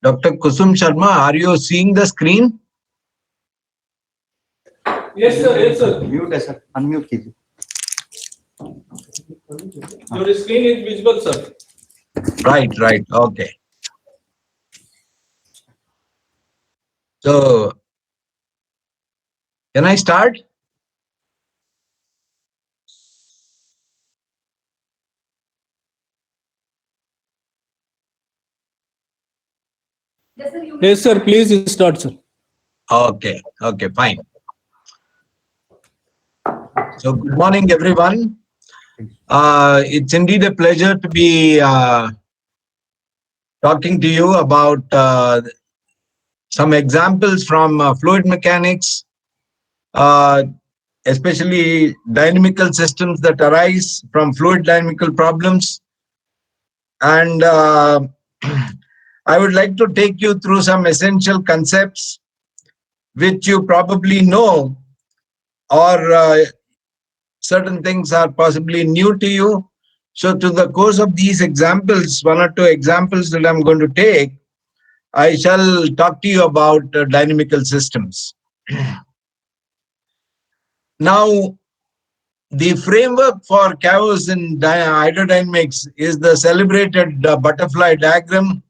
Dr. Kusum Sharma, are you seeing the screen? Yes, sir. Yes, sir. Mute है sir. Unmute कीजिए. Your screen is visible, sir. Right, right. Okay. So, can I start? Yes, sir. Please start, sir. Okay, okay, fine. So, good morning, everyone. It's indeed a pleasure to be talking to you about some examples from fluid mechanics, especially dynamical systems that arise from fluid dynamical problems. And I would like to take you through some essential concepts which you probably know, or certain things are possibly new to you. So to the course of these examples, one or two examples that I'm going to take, I shall talk to you about dynamical systems. Now, the framework for chaos in hydrodynamics is the celebrated butterfly diagram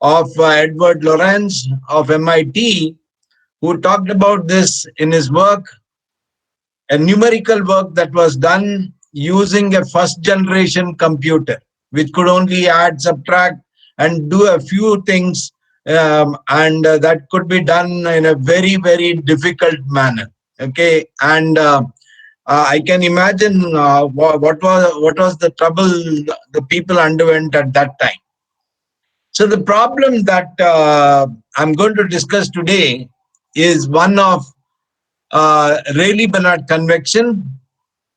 of Edward Lorenz of MIT, who talked about this in his work, a numerical work that was done using a first generation computer, which could only add, subtract, and do a few things, and that could be done in a very, very difficult manner. Okay, and I can imagine what was the trouble the people underwent at that time. So the problem that I'm going to discuss today is one of Rayleigh-Benard convection,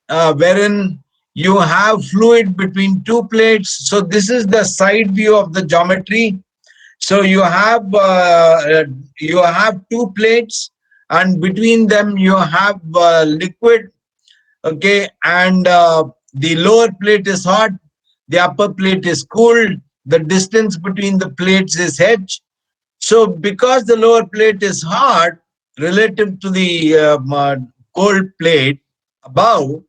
wherein you have fluid between two plates. So this is the side view of the geometry. So you have two plates, and between them you have liquid. Okay, and the lower plate is hot, the upper plate is cooled. The distance between the plates is h. So because the lower plate is hot relative to the cold plate above,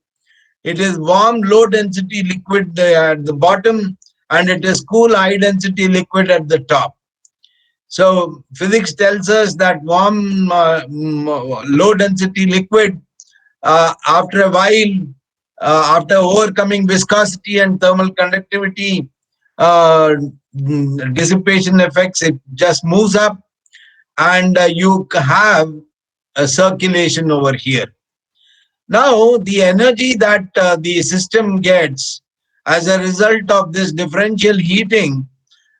it is warm low density liquid at the bottom, and it is cool high density liquid at the top. So physics tells us that warm low density liquid, after a while, after overcoming viscosity and thermal conductivity dissipation effects, it just moves up, and you have a circulation over here. Now, the energy that the system gets as a result of this differential heating,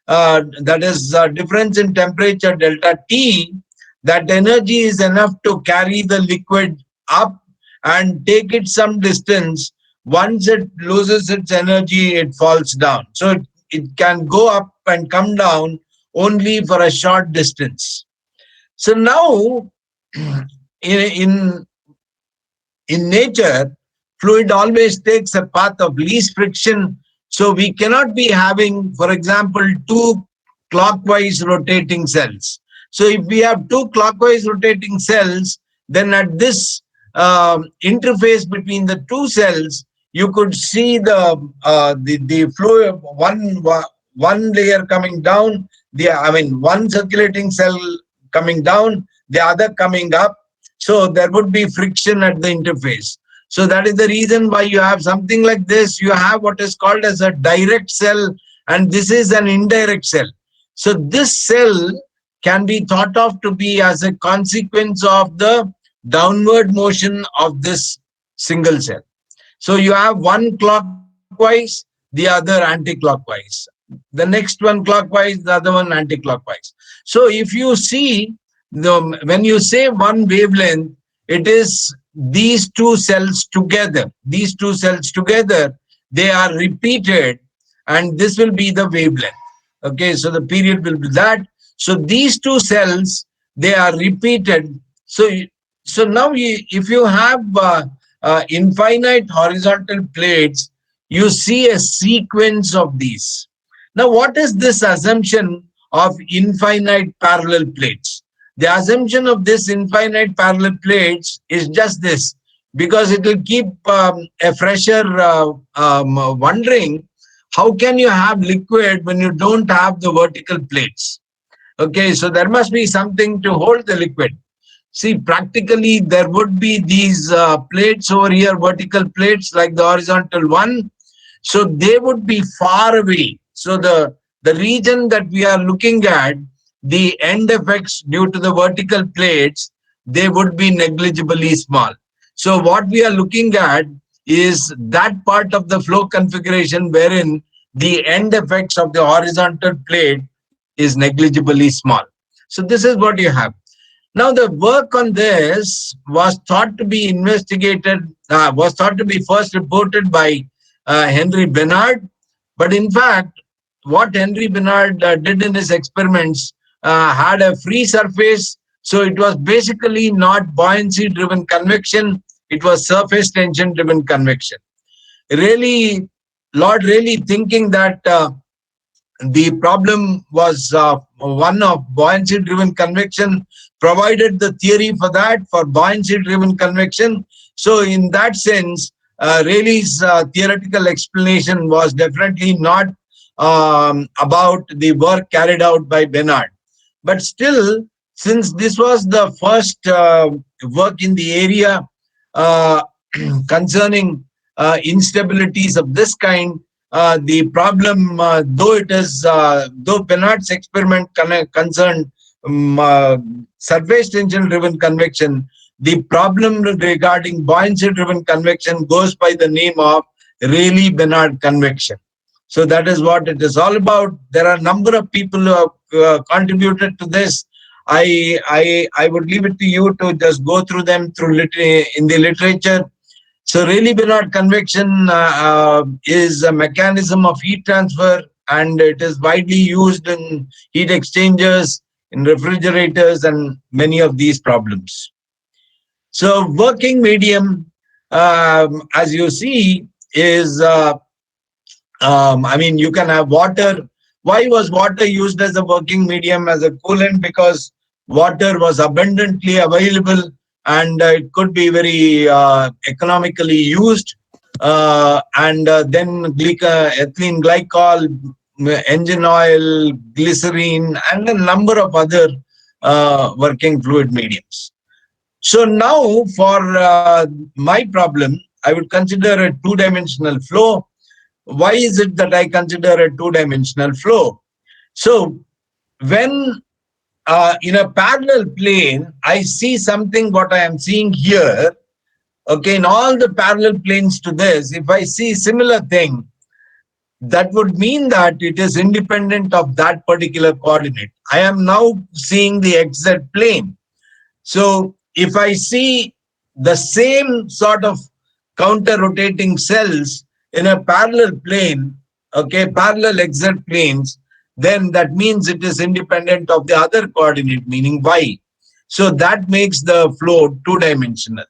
that is difference in temperature delta T, that energy is enough to carry the liquid up and take it some distance. Once it loses its energy, it falls down. So it can go up and come down only for a short distance. So now, in nature, fluid always takes a path of least friction. So we cannot be having, for example, two clockwise rotating cells. So if we have two clockwise rotating cells, then at this interface between the two cells, you could see the fluid, one layer coming down, one circulating cell coming down, the other coming up. So there would be friction at the interface. So that is the reason why you have something like this. You have what is called as a direct cell, and this is an indirect cell. So this cell can be thought of to be as a consequence of the downward motion of this single cell. So you have one clockwise, the other anti-clockwise. The next one clockwise, the other one anti-clockwise. So if you see, when you say one wavelength, it is these two cells together, they are repeated, and this will be the wavelength. Okay, so the period will be that. So these two cells, they are repeated. So now if you have infinite horizontal plates, you see a sequence of these. Now, what is this assumption of infinite parallel plates? The assumption of this infinite parallel plates is just this, because it will keep a fresher wondering, how can you have liquid when you don't have the vertical plates? Okay, so there must be something to hold the liquid. See, practically there would be these plates over here, vertical plates like the horizontal one. So they would be far away. So the region that we are looking at, the end effects due to the vertical plates, they would be negligibly small. So what we are looking at is that part of the flow configuration wherein the end effects of the horizontal plate is negligibly small. So this is what you have. Now, the work on this was thought to be investigated, was thought to be first reported by Henry Bernard. But in fact, what Henry Bernard did in his experiments had a free surface. So it was basically not buoyancy driven convection, it was surface tension driven convection. Really, Lord, really thinking that the problem was one of buoyancy driven convection, provided the theory for that, for buoyancy driven convection. So in that sense, Rayleigh's theoretical explanation was definitely not about the work carried out by Bernard. But still, since this was the first work in the area uh, concerning instabilities of this kind, the problem, though Bernard's experiment concerned surface tension driven convection, the problem regarding buoyancy driven convection goes by the name of Rayleigh-Bernard convection. So that is what it is all about. There are a number of people who have contributed to this. I would leave it to you to just go through them in the literature. So Rayleigh-Bernard convection is a mechanism of heat transfer, and it is widely used in heat exchangers, in refrigerators, and many of these problems. So working medium, as you see, is I mean, you can have water. Why was water used as a working medium, as a coolant? Because water was abundantly available, and it could be very economically used. Then ethylene glycol, engine oil, glycerine, and a number of other working fluid mediums. So now for my problem, I would consider a two-dimensional flow. Why is it that I consider a two-dimensional flow? So when in a parallel plane, I see something what I am seeing here. Okay, in all the parallel planes to this, if I see similar thing, that would mean that it is independent of that particular coordinate. I am now seeing the XZ plane. So if I see the same sort of counter rotating cells in a parallel plane, okay, parallel XZ planes, then that means it is independent of the other coordinate, meaning Y. So that makes the flow two-dimensional.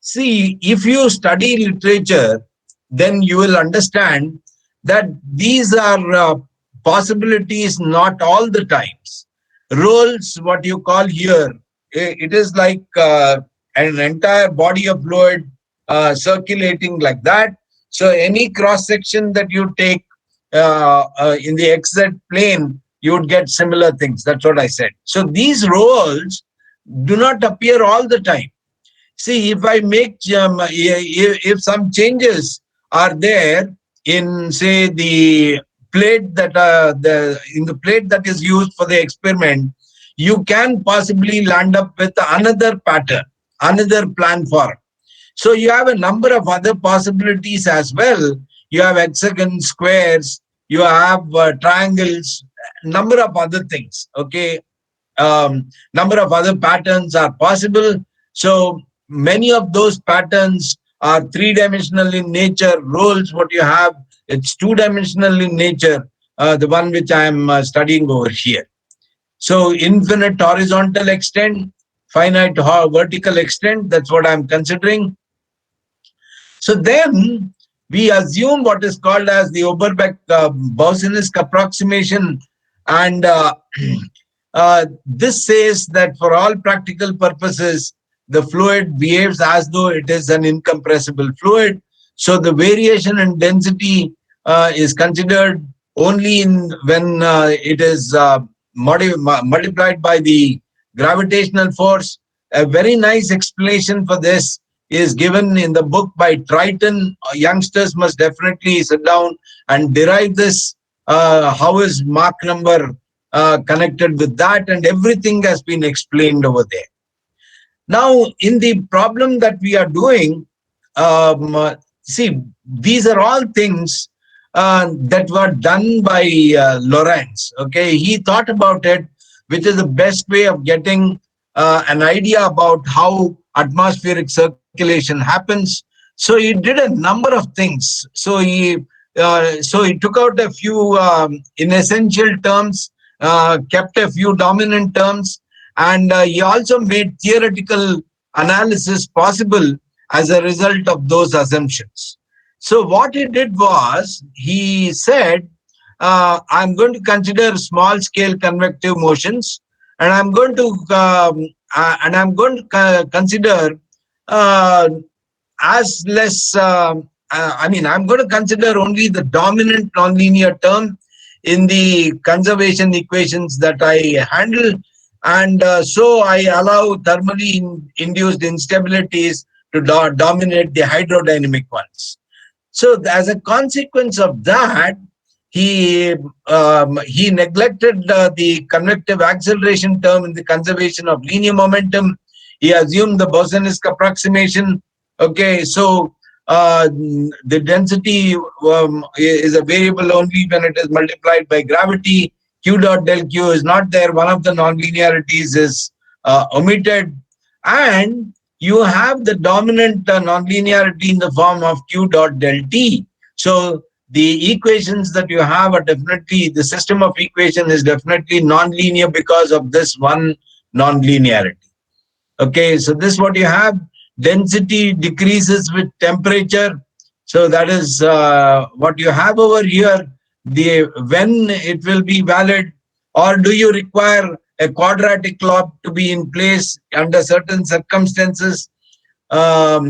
See, if you study literature, then you will understand that these are possibilities not all the times. Rolls, what you call here, it is like an entire body of fluid circulating like that. So any cross section that you take in the XZ plane, you would get similar things. That's what I said. So these rolls do not appear all the time. See, if I make if some changes are there in, say, the plate that in the plate that is used for the experiment, you can possibly land up with another pattern, another plan form. So you have a number of other possibilities as well. You have hexagons, squares, you have triangles, number of other things. Okay, number of other patterns are possible. So many of those patterns are three-dimensional in nature. Rolls, what you have, it's two-dimensional in nature, the one which I am studying over here. So infinite horizontal extent, finite vertical extent, that's what I'm considering. So then we assume what is called as the Oberbeck-Boussinesq approximation, and this says that for all practical purposes, the fluid behaves as though it is an incompressible fluid. So the variation in density is considered only when it is multiplied by the gravitational force. A very nice explanation for this is given in the book by Triton. Youngsters must definitely sit down and derive this. How is Mach number connected with that, and everything has been explained over there. Now, in the problem that we are doing, see, these are all things that were done by Lorentz. Okay, he thought about it, which is the best way of getting an idea about how atmospheric circulation happens. So he did a number of things. So he took out a few inessential terms, kept a few dominant terms, and he also made theoretical analysis possible as a result of those assumptions. So what he did was, he said, I'm going to consider small scale convective motions, and I'm going to consider as less. I'm going to consider only the dominant nonlinear term in the conservation equations that I handle, and so I allow thermally induced instabilities to dominate the hydrodynamic ones. So as a consequence of that, he neglected the convective acceleration term in the conservation of linear momentum. He assumed the Boussinesq approximation. Okay, so the density is a variable only when it is multiplied by gravity. Q dot del Q is not there. One of the nonlinearities is omitted, and you have the dominant nonlinearity in the form of Q dot del T. So the equations that you have are definitely, the system of equation is definitely nonlinear because of this one nonlinearity. Okay, so this is what you have. Density decreases with temperature. So that is what you have over here. When it will be valid, or do you require a quadratic law to be in place under certain circumstances? All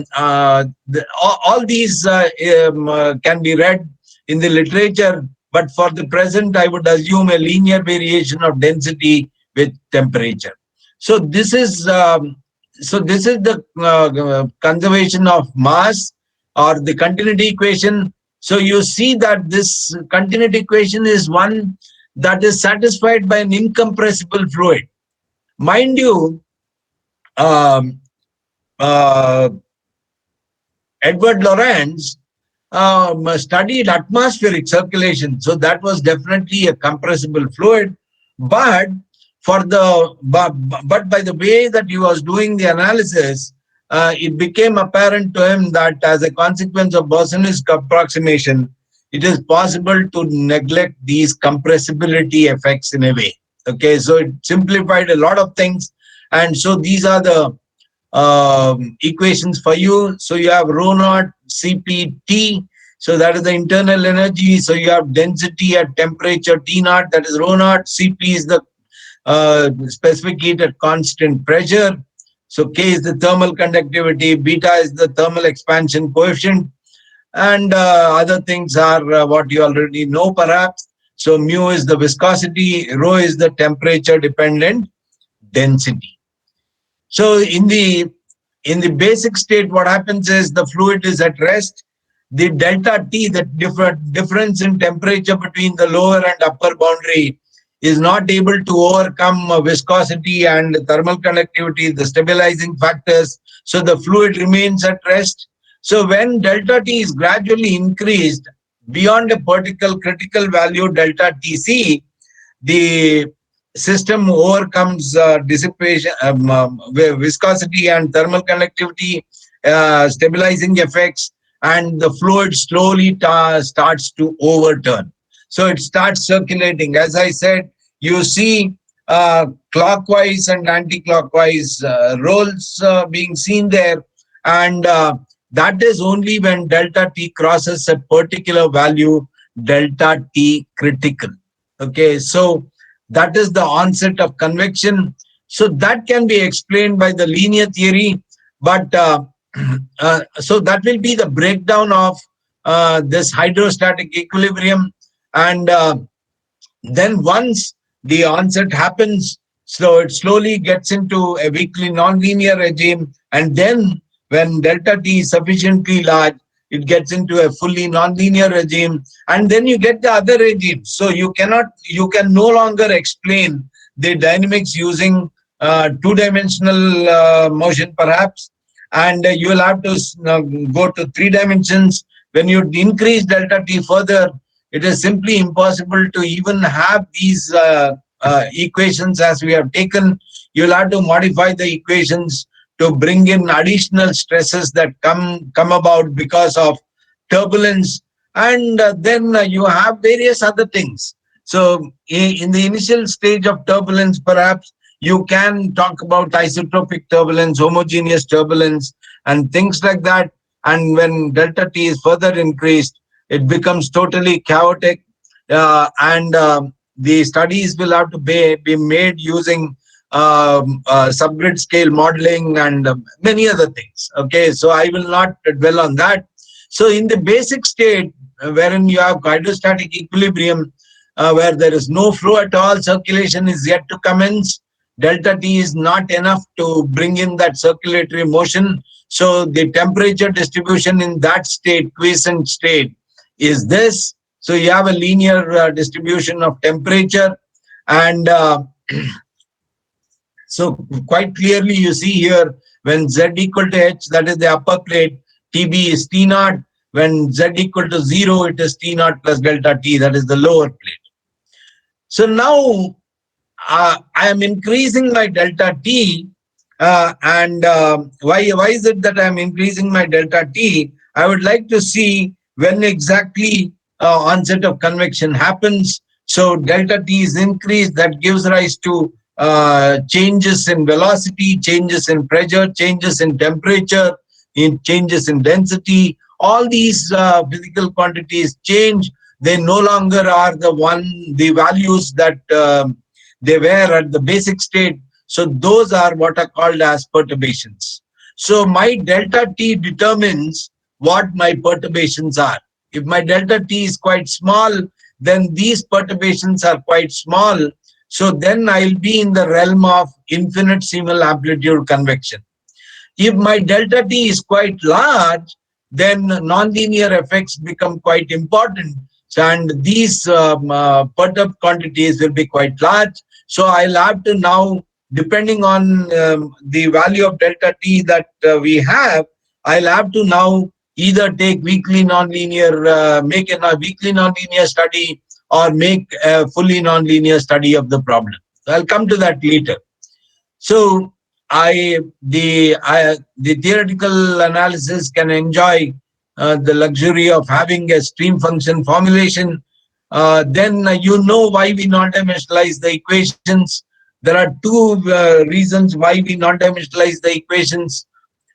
these can be read in the literature, but for the present, I would assume a linear variation of density with temperature. So this is the conservation of mass, or the continuity equation. So you see that this continuity equation is one that is satisfied by an incompressible fluid. Mind you, Edward Lorenz studied atmospheric circulation, so that was definitely a compressible fluid. But by the way that he was doing the analysis, it became apparent to him that as a consequence of Boussinesq approximation, it is possible to neglect these compressibility effects in a way. Okay, so it simplified a lot of things, and so these are the equations for you. So you have rho naught Cpt, so that is the internal energy. So you have density at temperature T naught, that is rho naught. Cp is the specific heat at constant pressure. So K is the thermal conductivity, beta is the thermal expansion coefficient, and other things are what you already know perhaps. So mu is the viscosity, rho is the temperature dependent density. So in the basic state, what happens is the fluid is at rest. The delta T, the difference in temperature between the lower and upper boundary, is not able to overcome viscosity and thermal conductivity, the stabilizing factors. So the fluid remains at rest. So when delta T is gradually increased beyond a particular critical value delta Tc, the system overcomes dissipation, viscosity and thermal conductivity, stabilizing effects, and the fluid slowly starts to overturn. So it starts circulating. As I said, you see clockwise and anti-clockwise rolls being seen there, and that is only when delta T crosses a particular value, delta T critical. Okay, so that is the onset of convection. So that can be explained by the linear theory, but so that will be the breakdown of this hydrostatic equilibrium. And then once the onset happens, so it slowly gets into a weakly nonlinear regime, and then when delta T is sufficiently large, it gets into a fully nonlinear regime, and then you get the other regimes. So you can no longer explain the dynamics using two-dimensional motion perhaps, and you will have to go to 3 dimensions. When you increase delta T further, it is simply impossible to even have these equations as we have taken. You'll have to modify the equations to bring in additional stresses that come about because of turbulence, and then you have various other things. So in the initial stage of turbulence, perhaps you can talk about isotropic turbulence, homogeneous turbulence, and things like that. And when delta T is further increased, it becomes totally chaotic, and the studies will have to be made using subgrid scale modeling and many other things. Okay, so I will not dwell on that. So in the basic state, wherein you have hydrostatic equilibrium, where there is no flow at all, circulation is yet to commence, delta T is not enough to bring in that circulatory motion. So the temperature distribution in that state, quiescent state, is this. So you have a linear distribution of temperature, and so quite clearly you see here, when Z equal to H, that is the upper plate, TB is T naught. When Z equal to 0, it is T naught plus delta T, that is the lower plate. So now I am increasing my delta T, and why is it that I am increasing my delta T? I would like to see when exactly onset of convection happens. So delta T is increased, that gives rise to changes in velocity, changes in pressure, changes in temperature, changes in density. All these physical quantities change. They no longer are the values that they were at the basic state. So those are what are called as perturbations. So my delta T determines what my perturbations are. If my delta T is quite small, then these perturbations are quite small. So then I'll be in the realm of infinitesimal amplitude convection. If my delta T is quite large, then nonlinear effects become quite important, and these perturbed quantities will be quite large. So I'll have to now, depending on the value of delta T that we have, I'll have to now either take weakly nonlinear, make a weakly nonlinear study, or make a fully nonlinear study of the problem. So I'll come to that later. So the theoretical analysis can enjoy the luxury of having a stream function formulation. Then you know why we non-dimensionalize the equations. There are two reasons why we non-dimensionalize the equations.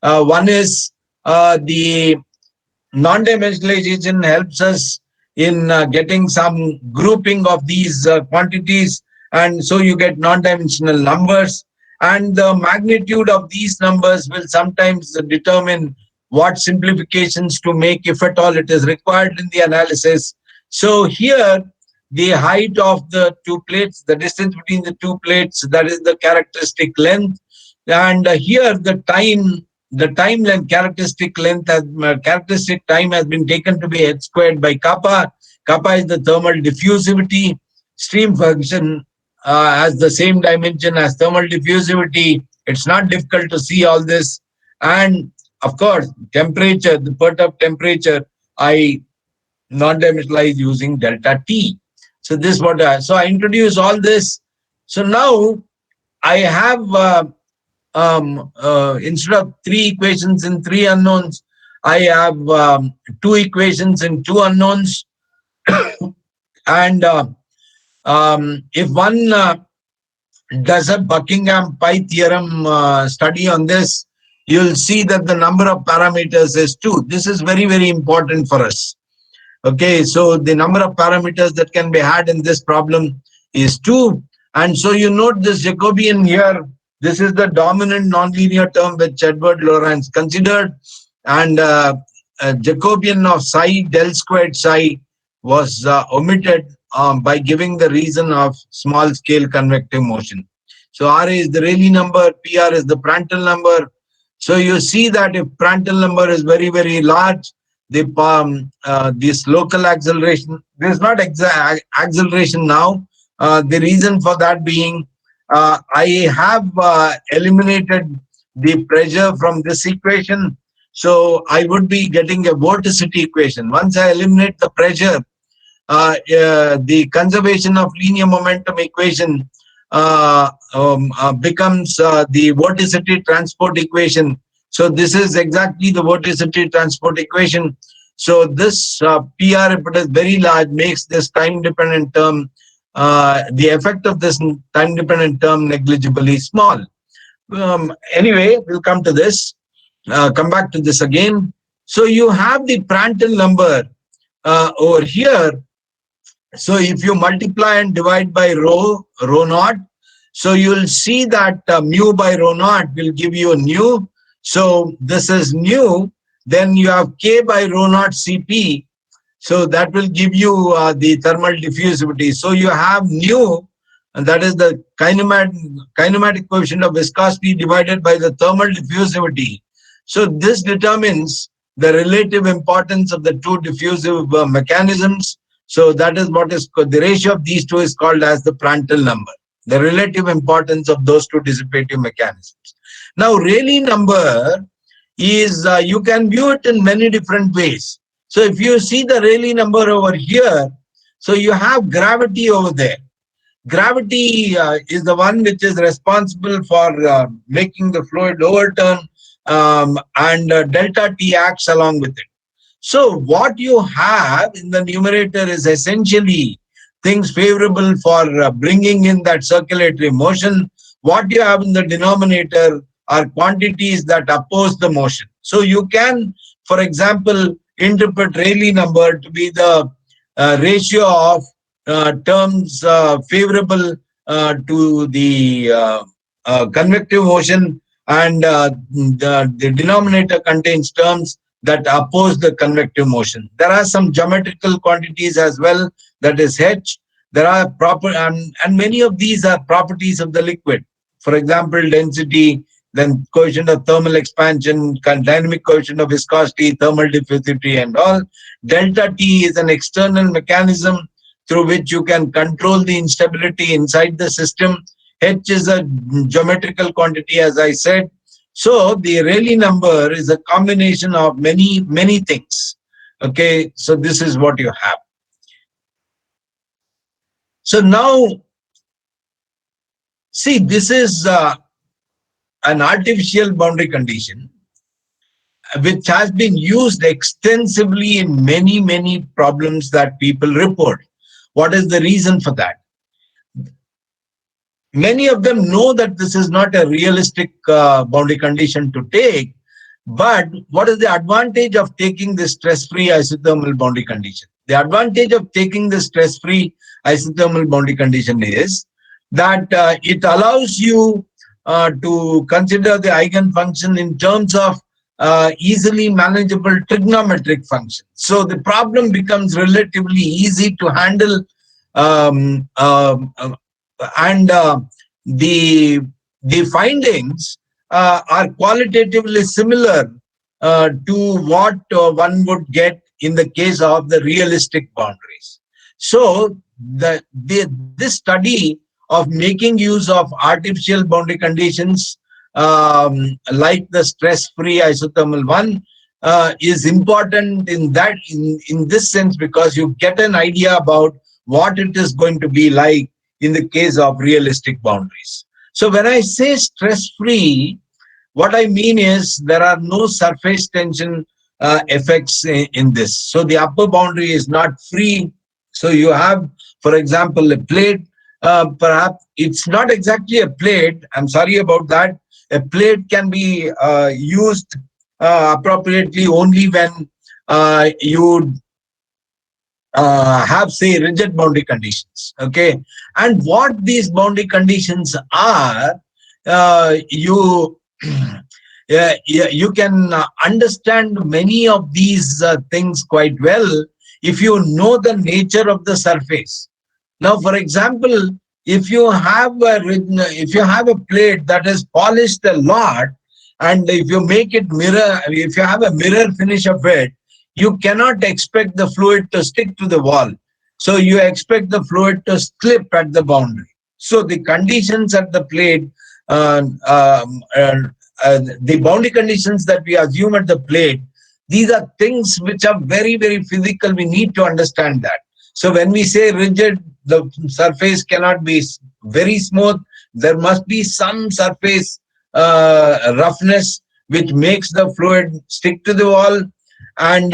One is the non-dimensionalization helps us in getting some grouping of these quantities, and so you get non-dimensional numbers, and the magnitude of these numbers will sometimes determine what simplifications to make, if at all it is required in the analysis. So here the height of the two plates, the distance between the two plates, that is the characteristic length, and here the time length, characteristic time has been taken to be h squared by kappa. Kappa is the thermal diffusivity. Stream function has the same dimension as thermal diffusivity. It's not difficult to see all this. And of course, temperature, the perturbed temperature, I non-dimensionalize using delta T. So this so I introduce all this, So now I have, instead of 3 equations in 3 unknowns, I have 2 equations in 2 unknowns. And if one does a Buckingham pi theorem study on this, you'll see that the number of parameters is 2. This is very, very important for us. Okay, so the number of parameters that can be had in this problem is 2. And so you note this Jacobian here. This is the dominant nonlinear term which Edward Lorenz considered. And Jacobian of psi del squared psi was omitted by giving the reason of small scale convective motion. So Ra is the Rayleigh number, PR is the Prandtl number. So you see that if Prandtl number is very, very large, this local acceleration, there's not acceleration now. The reason for that being, I have eliminated the pressure from this equation. So I would be getting a vorticity equation. Once I eliminate the pressure, the conservation of linear momentum equation becomes the vorticity transport equation. So this is exactly the vorticity transport equation. So this PR, if it is very large, makes this time-dependent term, the effect of this time-dependent term negligibly small. Anyway, we'll come to this, come back to this again. So you have the Prandtl number over here. So if you multiply and divide by rho naught, so you'll see that mu by rho naught will give you nu. So this is nu. Then you have K by rho naught Cp. So that will give you the thermal diffusivity. So you have nu, and that is the kinematic coefficient of viscosity divided by the thermal diffusivity. So this determines the relative importance of the two diffusive mechanisms. So that is what is the ratio of these two is called as the Prandtl number, the relative importance of those two dissipative mechanisms. Now, Rayleigh number is, you can view it in many different ways. So if you see the Rayleigh number over here, so you have gravity over there. Gravity is the one which is responsible for making the fluid overturn, and delta T acts along with it. So what you have in the numerator is essentially things favorable for bringing in that circulatory motion. What you have in the denominator are quantities that oppose the motion. So you can, for example, interpret Rayleigh number to be the ratio of terms favorable to the convective motion, and the denominator contains terms that oppose the convective motion. There are some geometrical quantities as well, that is H. There are proper, and many of these are properties of the liquid. For example, density, then coefficient of thermal expansion, dynamic coefficient of viscosity, thermal diffusivity, and all. Delta T is an external mechanism through which you can control the instability inside the system. H is a geometrical quantity, as I said. So the Rayleigh number is a combination of many, many things. Okay, so this is what you have. So now, see, this is an artificial boundary condition which has been used extensively in many, many problems that people report. What is the reason for that? Many of them know that this is not a realistic boundary condition to take, but what is the advantage of taking this stress-free isothermal boundary condition? The advantage of taking this stress-free isothermal boundary condition is that it allows you to consider the eigenfunction in terms of easily manageable trigonometric functions. So the problem becomes relatively easy to handle, and the findings are qualitatively similar to what one would get in the case of the realistic boundaries. So this study of making use of artificial boundary conditions like the stress-free isothermal one is important in that in this sense, because you get an idea about what it is going to be like in the case of realistic boundaries. So when I say stress-free, what I mean is there are no surface tension effects in this. So the upper boundary is not free. So you have, for example, a plate. Perhaps it's not exactly a plate. I'm sorry about that. A plate can be used appropriately only when you have, say, rigid boundary conditions. Okay, and what these boundary conditions are, you you can understand many of these things quite well if you know the nature of the surface. Now, for example, if you have a plate that is polished a lot, and if you make it mirror, if you have a mirror finish of it, you cannot expect the fluid to stick to the wall. So you expect the fluid to slip at the boundary. So the conditions at the plate, the boundary conditions that we assume at the plate, these are things which are very, very physical. We need to understand that. So when we say rigid, the surface cannot be very smooth. There must be some surface roughness which makes the fluid stick to the wall. And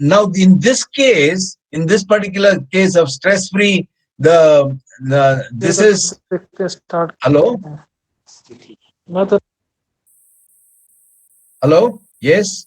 now in this case, in this particular case of stress-free, this is, Start. hello? Hello? Yes?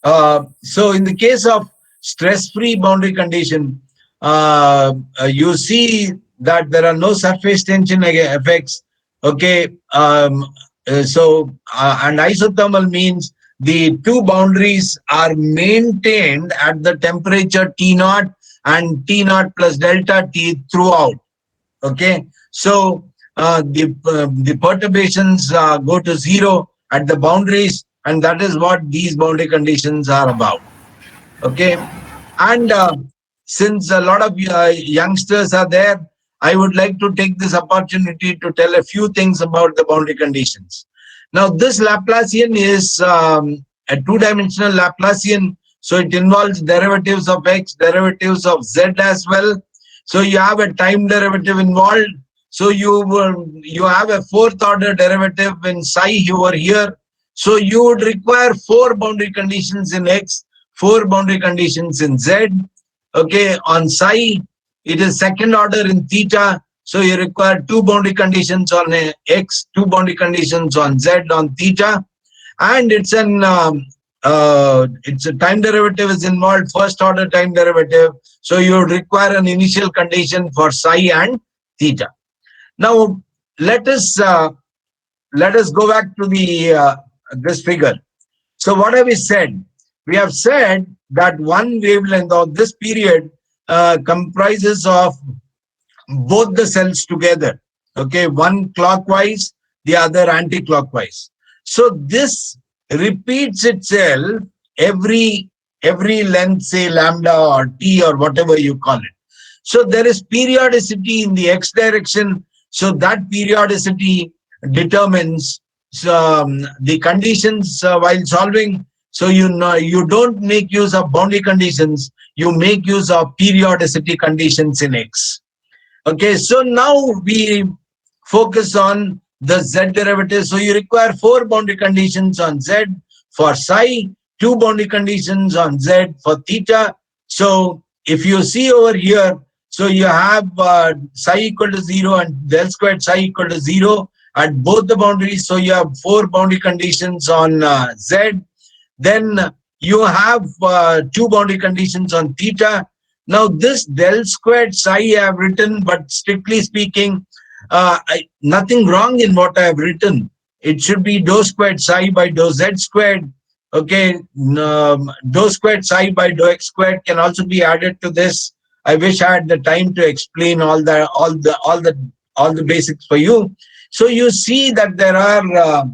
So in the case of stress-free boundary condition, you see that there are no surface tension effects. Okay. And isothermal means the two boundaries are maintained at the temperature T naught and T naught plus delta T throughout. Okay. So the perturbations go to zero at the boundaries, and that is what these boundary conditions are about. Okay. And since a lot of youngsters are there, I would like to take this opportunity to tell a few things about the boundary conditions. Now, this Laplacian is a two-dimensional Laplacian, so it involves derivatives of x, derivatives of z as well. So you have a time derivative involved. So you have a fourth order derivative in psi over here. So you would require four boundary conditions in x, four boundary conditions in z. Okay, on psi, it is second order in theta. So you require two boundary conditions on x, two boundary conditions on z on theta. And it's a time derivative is involved, first order time derivative. So you would require an initial condition for psi and theta. Now, let us go back to the this figure. So what have we said? We have said that one wavelength of this period comprises of both the cells together. Okay, one clockwise, the other anti-clockwise. So this repeats itself every length, say lambda or t or whatever you call it. So there is periodicity in the x direction. So that periodicity determines the conditions while solving. So you don't make use of boundary conditions, you make use of periodicity conditions in x. Okay, so now we focus on the z derivative. So you require four boundary conditions on z for psi, two boundary conditions on z for theta. So if you see over here, so you have psi equal to 0 and del squared psi equal to 0 at both the boundaries. So you have four boundary conditions on z. Then you have two boundary conditions on theta. Now this del squared psi I have written, but strictly speaking, nothing wrong in what I have written. It should be dou squared psi by dou z squared. Okay, dou squared psi by dou x squared can also be added to this. I wish I had the time to explain all the basics for you. So you see that there are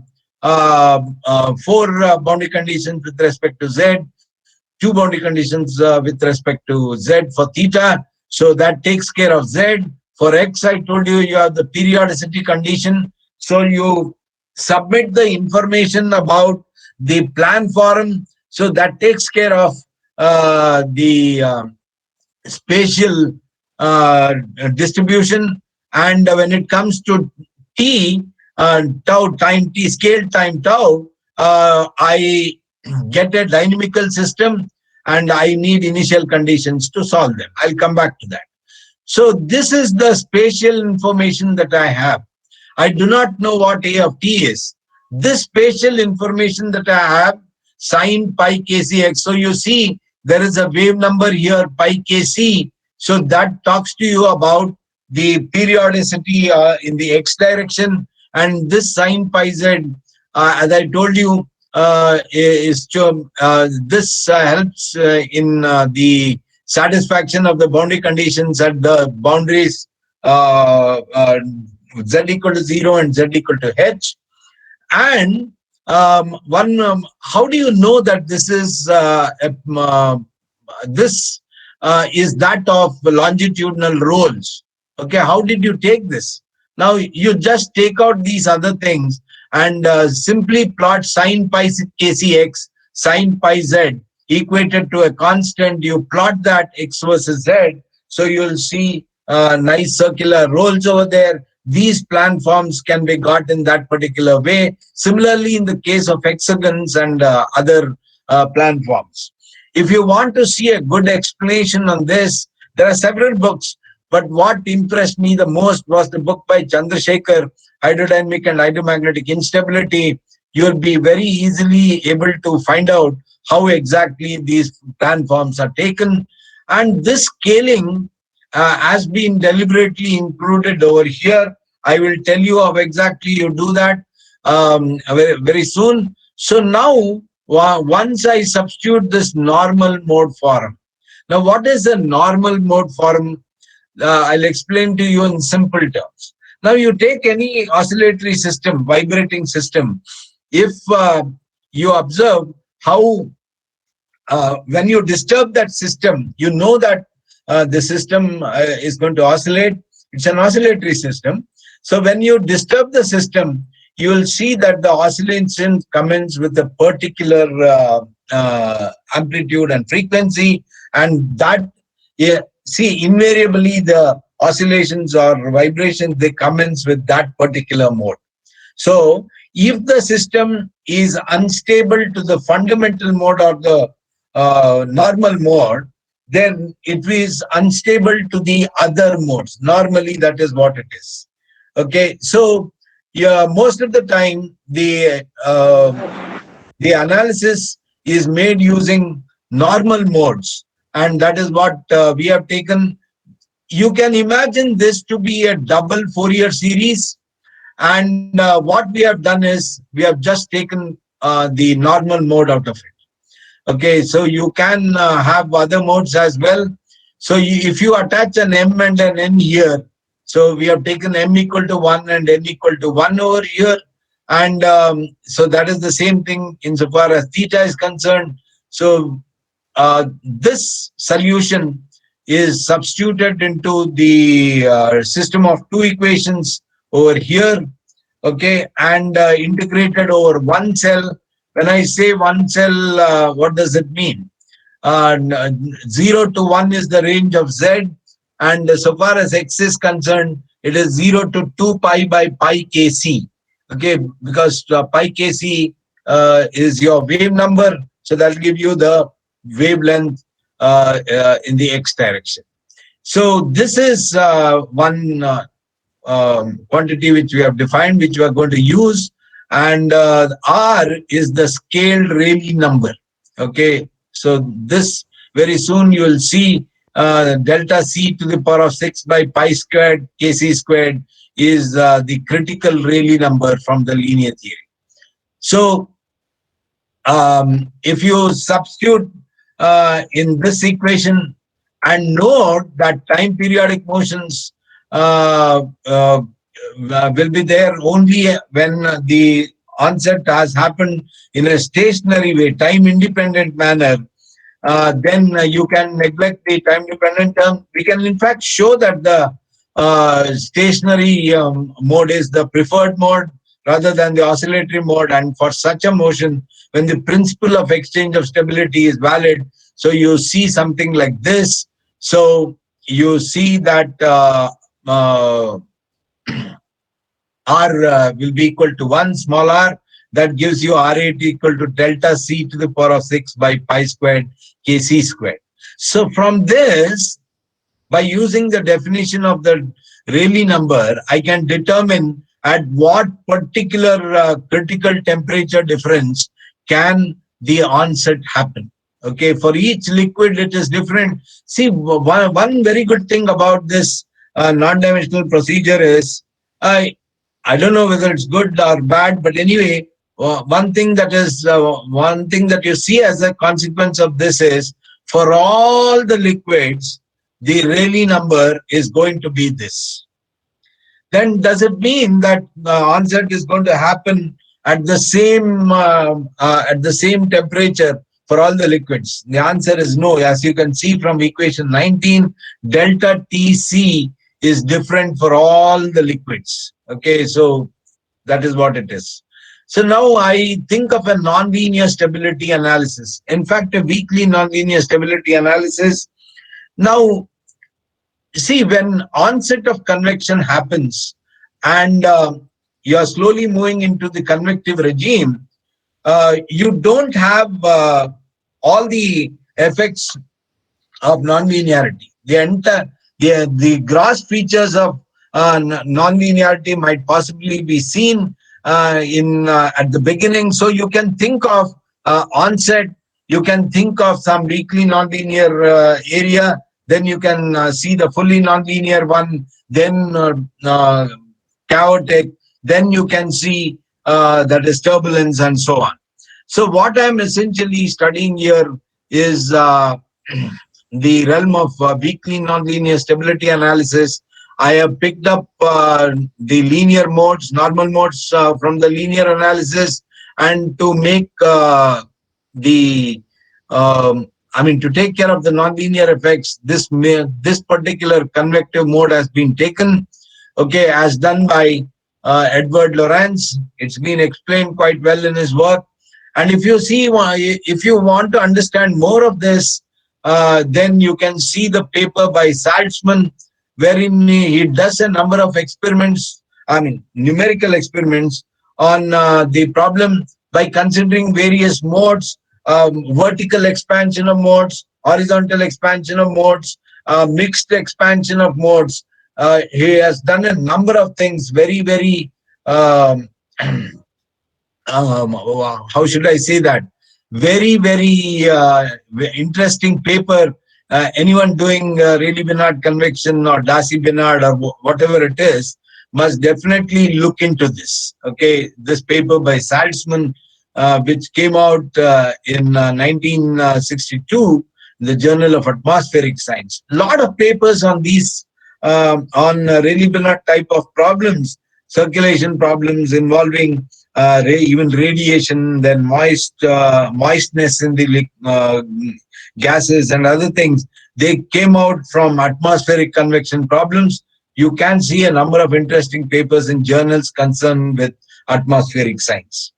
four boundary conditions with respect to z, two boundary conditions with respect to z for theta. So that takes care of z. For x, I told you, you have the periodicity condition. So you submit the information about the plan form. So that takes care of the spatial distribution. And when it comes to t, tau time t, scale time tau, I get a dynamical system and I need initial conditions to solve them. I'll come back to that. So this is the spatial information that I have. I do not know what A of t is. This spatial information that I have, sine pi kcx. So you see there is a wave number here, pi kc. So that talks to you about the periodicity in the x direction. And this sine pi z, as I told you, this helps in the satisfaction of the boundary conditions at the boundaries z equal to 0 and z equal to h. And how do you know that this is that of longitudinal rolls? Okay, how did you take this? Now you just take out these other things and simply plot sine pi kcx, sine pi z equated to a constant. You plot that x versus z, so you'll see nice circular rolls over there. These plan forms can be got in that particular way. Similarly, in the case of hexagons and other plan forms. If you want to see a good explanation on this, there are several books, but what impressed me the most was the book by Chandrasekhar, Hydrodynamic and Hydromagnetic Instability. You'll be very easily able to find out how exactly these plan forms are taken. And this scaling has been deliberately included over here. I will tell you how exactly you do that very soon. So now, once I substitute this normal mode form. Now, what is a normal mode form? I'll explain to you in simple terms. Now, you take any oscillatory system, vibrating system. If you observe how when you disturb that system, you know that the system is going to oscillate. It's an oscillatory system. So when you disturb the system, you will see that the oscillation commences with a particular amplitude and frequency, and that see invariably the oscillations or vibrations, they commence with that particular mode. So if the system is unstable to the fundamental mode or the normal mode, then it is unstable to the other modes. Normally, that is what it is. Okay, so yeah, most of the time the analysis is made using normal modes, and that is what we have taken. You can imagine this to be a double Fourier series, and what we have done is we have just taken the normal mode out of it. Okay, so you can have other modes as well. So if you attach an m and an n here, so we have taken m equal to 1 and n equal to 1 over here. And so that is the same thing insofar as theta is concerned. So this solution is substituted into the system of two equations over here, okay, and integrated over one cell. When I say one cell, what does it mean? 0 to 1 is the range of z, and so far as x is concerned, it is 0 to 2 pi by pi kc, okay, because pi kc is your wave number, so that will give you the wavelength in the x direction. So this is one quantity which we have defined, which we are going to use, and R is the scaled Rayleigh number. Okay, so this very soon you will see delta c to the power of 6 by pi squared kc squared is the critical Rayleigh number from the linear theory. So if you substitute in this equation and note that time periodic motions will be there only when the onset has happened in a stationary way, time independent manner, then you can neglect the time dependent term. We can in fact show that the stationary mode is the preferred mode rather than the oscillatory mode, and for such a motion, when the principle of exchange of stability is valid, so you see something like this. So you see that R will be equal to 1, small r, that gives you R8 equal to delta C to the power of 6 by pi squared Kc squared. So from this, by using the definition of the Rayleigh number, I can determine at what particular critical temperature difference can the onset happen. Okay, for each liquid it is different. See, one very good thing about this non-dimensional procedure is, I don't know whether it's good or bad, but anyway, one thing that you see as a consequence of this is, for all the liquids, the Rayleigh number is going to be this. Then does it mean that the onset is going to happen at the same temperature for all the liquids? The answer is no. As you can see from equation 19, delta Tc is different for all the liquids. Okay, so that is what it is. So now I think of a nonlinear stability analysis. In fact, a weakly nonlinear stability analysis. Now, see, when onset of convection happens and you are slowly moving into the convective regime, you don't have all the effects of nonlinearity. The gross features of nonlinearity might possibly be seen at the beginning. So you can think of onset, you can think of some weakly nonlinear area, then you can see the fully nonlinear one, then chaotic, then you can see that is turbulence and so on. So what I'm essentially studying here is the realm of weakly nonlinear stability analysis. I have picked up the linear modes, normal modes from the linear analysis, and to make to take care of the nonlinear effects, this particular convective mode has been taken, okay, as done by Edward Lorenz. It's been explained quite well in his work. And if you want to understand more of this, then you can see the paper by Salzman, wherein he does a number of experiments, numerical experiments on the problem by considering various modes, vertical expansion of modes, horizontal expansion of modes, mixed expansion of modes. He has done a number of things, very, very how should I say that? Very, very interesting paper. Anyone doing Rayleigh-Bénard convection or Darcy-Bénard or whatever it is must definitely look into this. Okay, this paper by Salzman, which came out in 1962 in the Journal of Atmospheric Science. A lot of papers on these, on Rayleigh-Bénard type of problems, circulation problems involving even radiation, then moistness in the gases and other things. They came out from atmospheric convection problems. You can see a number of interesting papers in journals concerned with atmospheric science.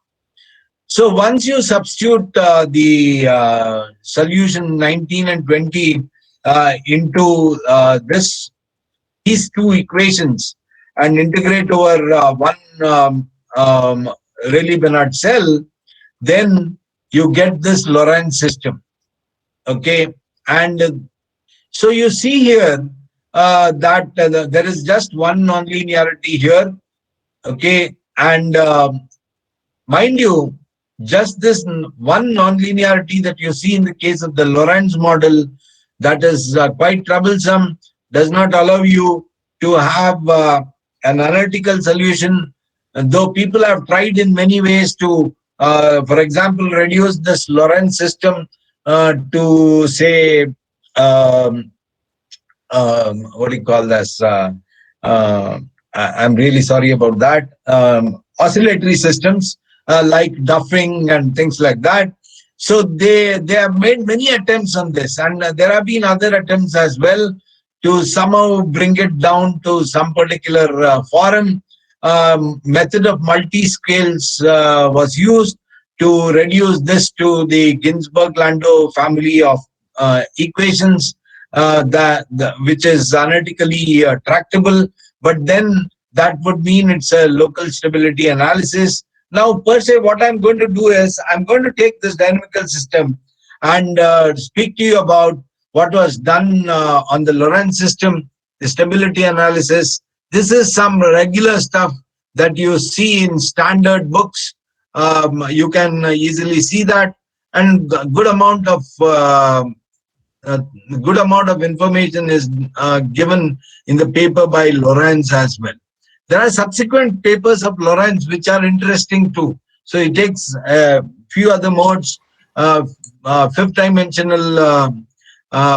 So once you substitute the solution 19 and 20 into these two equations and integrate over one Rayleigh-Bénard cell, then you get this Lorentz system. Okay, and so you see here that there is just one nonlinearity here. Okay, and mind you, just this one nonlinearity that you see in the case of the Lorentz model, that is quite troublesome, does not allow you to have an analytical solution. And though people have tried in many ways to, for example, reduce this Lorentz system to say, what do you call this? I'm really sorry about that. Oscillatory systems like Duffing and things like that. So they have made many attempts on this, and there have been other attempts as well to somehow bring it down to some particular forum. Method of multi-scales was used to reduce this to the Ginzburg-Landau family of equations. which is analytically tractable, but then that would mean it's a local stability analysis. Now, per se, what I'm going to do is I'm going to take this dynamical system and speak to you about what was done on the Lorentz system, the stability analysis. This is some regular stuff that you see in standard books. You can easily see that, and good amount of uh, good amount of information is given in the paper by Lorentz as well. There are subsequent papers of Lorentz which are interesting too. So it takes a few other modes, uh, fifth dimensional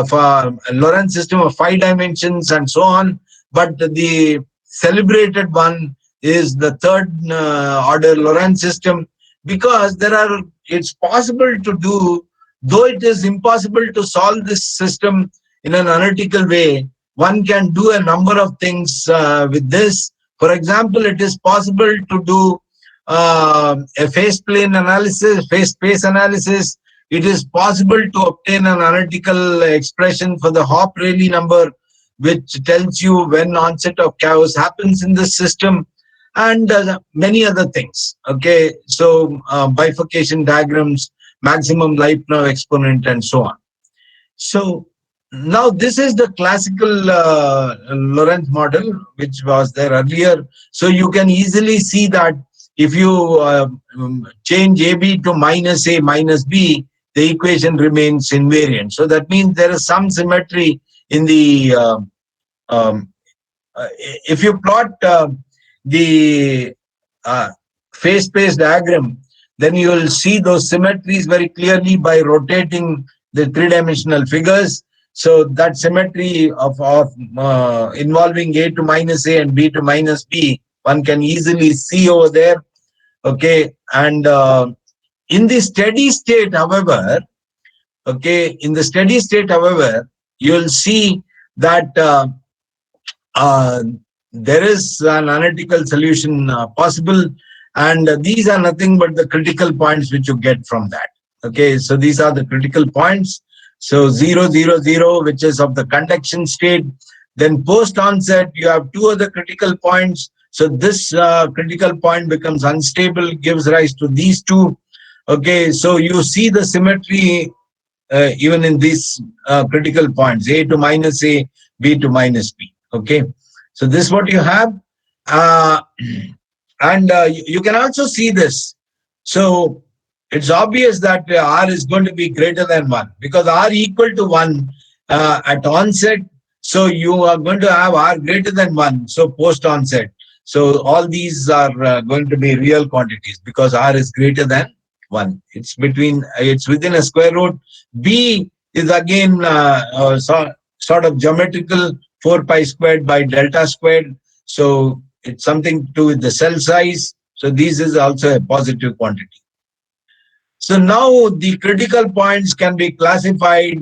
for Lorentz system of 5 dimensions and so on. But the celebrated one is the third order Lorentz system, because it's possible to do, though it is impossible to solve this system in an analytical way, one can do a number of things with this. For example, it is possible to do a phase plane analysis, phase space analysis. It is possible to obtain an analytical expression for the Hopf-Rayleigh number, which tells you when onset of chaos happens in the system, and many other things. Okay, so bifurcation diagrams, maximum Lyapunov exponent, and so on. So now this is the classical Lorentz model, which was there earlier. So you can easily see that if you change AB to minus A minus B, the equation remains invariant. So that means there is some symmetry in the um, if you plot the phase space diagram, then you will see those symmetries very clearly by rotating the three-dimensional figures. So that symmetry of involving A to minus A and B to minus B, one can easily see over there. Okay, and in the steady state, however, you'll see that there is an analytical solution possible, and these are nothing but the critical points which you get from that. Okay, so these are the critical points. So 0, 0, 0, which is of the conduction state. Then post onset, you have two other critical points. So this critical point becomes unstable, gives rise to these two. Okay, so you see the symmetry even in these critical points, A to minus A, B to minus B. Okay, so this is what you have. And you can also see this. So it's obvious that R is going to be greater than 1, because R equal to 1 at onset. So you are going to have R greater than 1. So post onset. So all these are going to be real quantities because R is greater than 1. It's within a square root. B is again sort of geometrical, 4 pi squared by delta squared. So it's something to do with the cell size. So this is also a positive quantity. So now the critical points can be classified.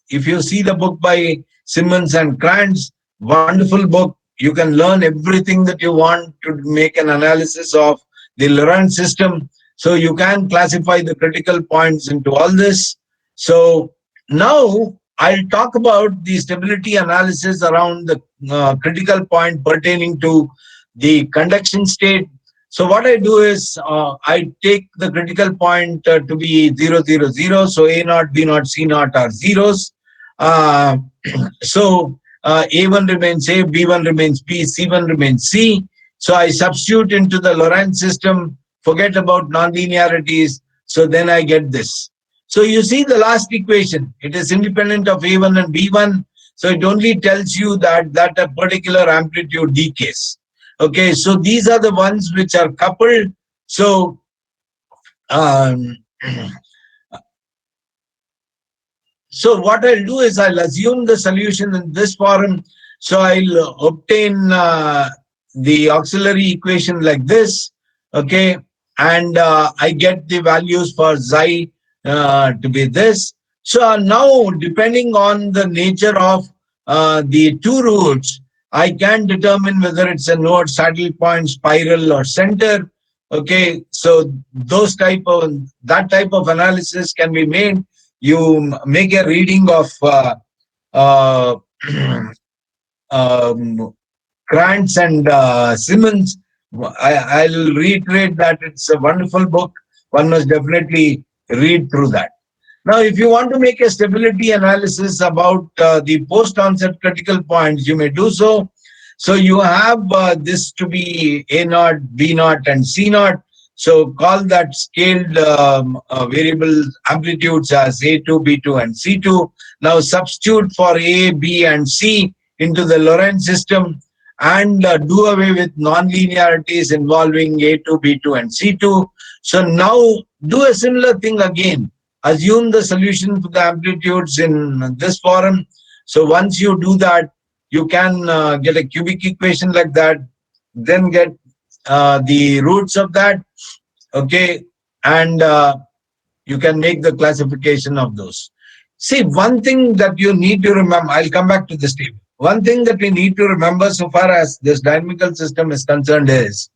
If you see the book by Simmons and Krantz, wonderful book. You can learn everything that you want to make an analysis of the Lorentz system. So you can classify the critical points into all this. So now I'll talk about the stability analysis around the critical point pertaining to the conduction state. So what I do is I take the critical point to be 0, 0, 0. So A naught, B naught, C naught are zeros. So A1 remains A, B1 remains B, C1 remains C. So I substitute into the Lorentz system, forget about nonlinearities. So then I get this. So you see the last equation, it is independent of A1 and B1. So it only tells you that a particular amplitude decays. Okay, so these are the ones which are coupled. So so what I'll do is I'll assume the solution in this form. So I'll obtain the auxiliary equation like this. Okay, and I get the values for xi to be this. So now, depending on the nature of the two roots, I can determine whether it's a node, saddle point, spiral, or center. Okay, so that type of analysis can be made. You make a reading of uh, um, Krantz and Simmons. I'll reiterate that it's a wonderful book. One must definitely read through that. Now, if you want to make a stability analysis about the post-onset critical points, you may do so. So you have this to be A naught, B naught, and C naught. So call that scaled variable amplitudes as A2, B2, and C2. Now substitute for A, B, and C into the Lorentz system and do away with non-linearities involving A2, B2, and C2. So now do a similar thing again. Assume the solution to the amplitudes in this form. So once you do that, you can get a cubic equation like that, then get the roots of that, okay, and you can make the classification of those. See, one thing that you need to remember, I'll come back to this table. One thing that we need to remember so far as this dynamical system is concerned is,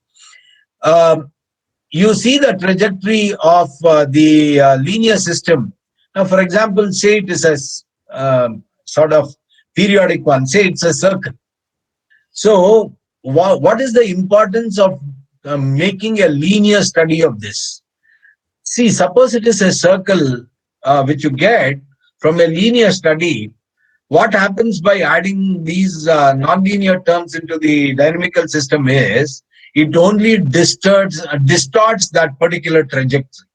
you see the trajectory of the linear system. Now, for example, say it is a sort of periodic one, say it's a circle. So, what is the importance of making a linear study of this? See, suppose it is a circle which you get from a linear study. What happens by adding these nonlinear terms into the dynamical system is it only distorts that particular trajectory.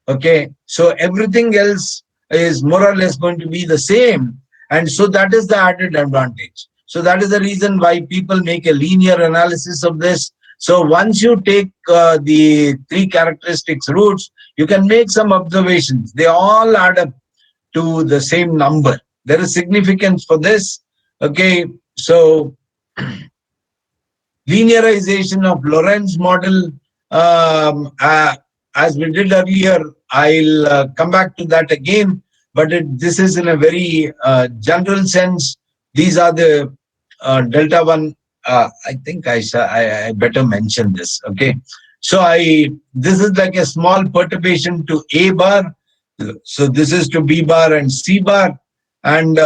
Okay, so everything else is more or less going to be the same, and so that is the added advantage. So that is the reason why people make a linear analysis of this. So once you take the three characteristics roots, you can make some observations. They all add up to the same number. There is significance for this. Okay, so linearization of Lorentz model, as we did earlier, I'll come back to that again, but this is in a very general sense. These are the delta 1. I think I better mention this. Okay, so this is like a small perturbation to A bar. So this is to B bar and C bar. And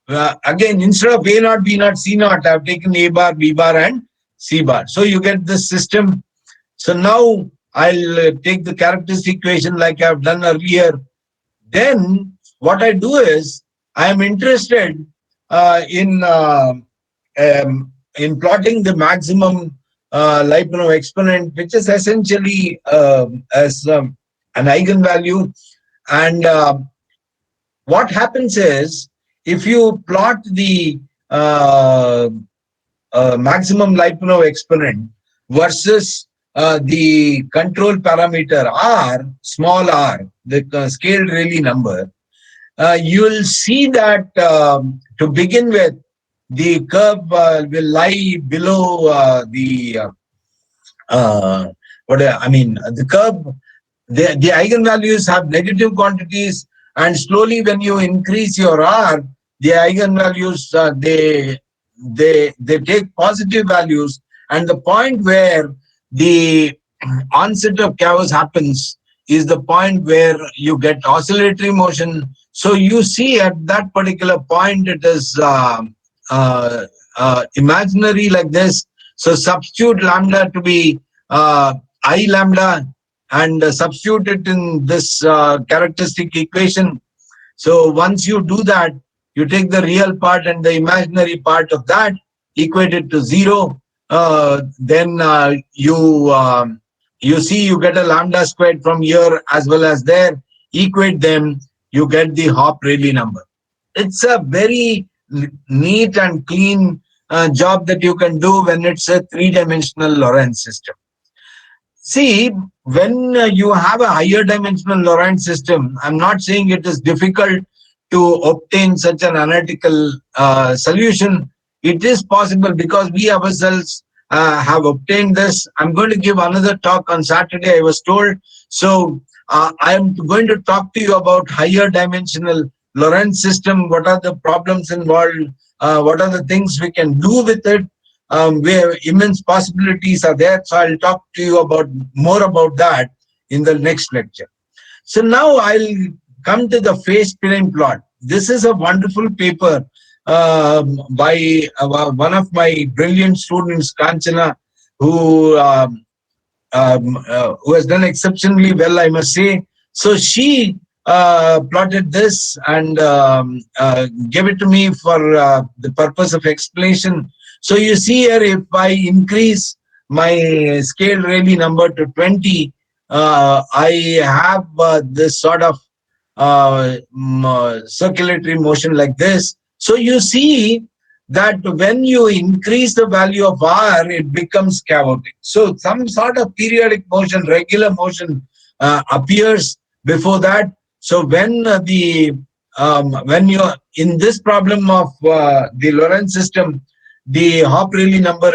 again, instead of A naught, B naught, C naught, I've taken A bar, B bar, and C bar. So you get this system. So now I'll take the characteristic equation like I've done earlier. Then what I do is I am interested in plotting the maximum Lyapunov exponent, which is essentially as an eigenvalue. And what happens is, if you plot the maximum Lyapunov exponent versus the control parameter R, small r, the scaled Rayleigh number, you'll see that to begin with, the curve will lie below the the curve. The eigenvalues have negative quantities, and slowly when you increase your R, the eigenvalues they take positive values, and the point where the onset of chaos happens is the point where you get oscillatory motion. So you see at that particular point it is imaginary like this. So substitute lambda to be I lambda and substitute it in this characteristic equation. So once you do that, you take the real part and the imaginary part of that, equate it to 0. Then you see you get a lambda squared from here as well as there. Equate them, you get the Hopf Rayleigh number. It's a very neat and clean job that you can do when it's a three-dimensional Lorentz system. See, when you have a higher dimensional Lorentz system, I'm not saying it is difficult to obtain such an analytical solution. It is possible because we ourselves have obtained this. I'm going to give another talk on Saturday, I was told. So I'm going to talk to you about higher dimensional Lorentz system. What are the problems involved? What are the things we can do with it? Where immense possibilities are there. So I'll talk to you about more about that in the next lecture. So now I'll come to the phase plane plot. this is a wonderful paper by one of my brilliant students, Kanchana, who who has done exceptionally well, I must say. So she plotted this and gave it to me for the purpose of explanation. So you see here, if I increase my scale Rayleigh number to 20, I have this sort of circulatory motion like this. So you see that when you increase the value of R, it becomes chaotic. So some sort of periodic motion, regular motion appears before that. So when when you're in this problem of the Lorentz system, the Hop-Rayleigh number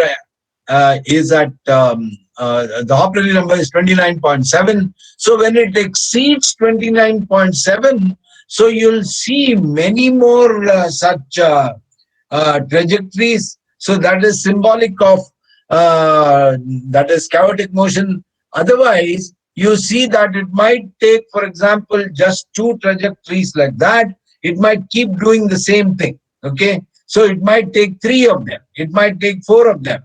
is at the Hop-Rayleigh number is 29.7. So when it exceeds 29.7, so you'll see many more such trajectories. So that is symbolic of that is chaotic motion. Otherwise, you see that it might take, for example, just two trajectories like that. It might keep doing the same thing. Okay, so it might take three of them. It might take four of them.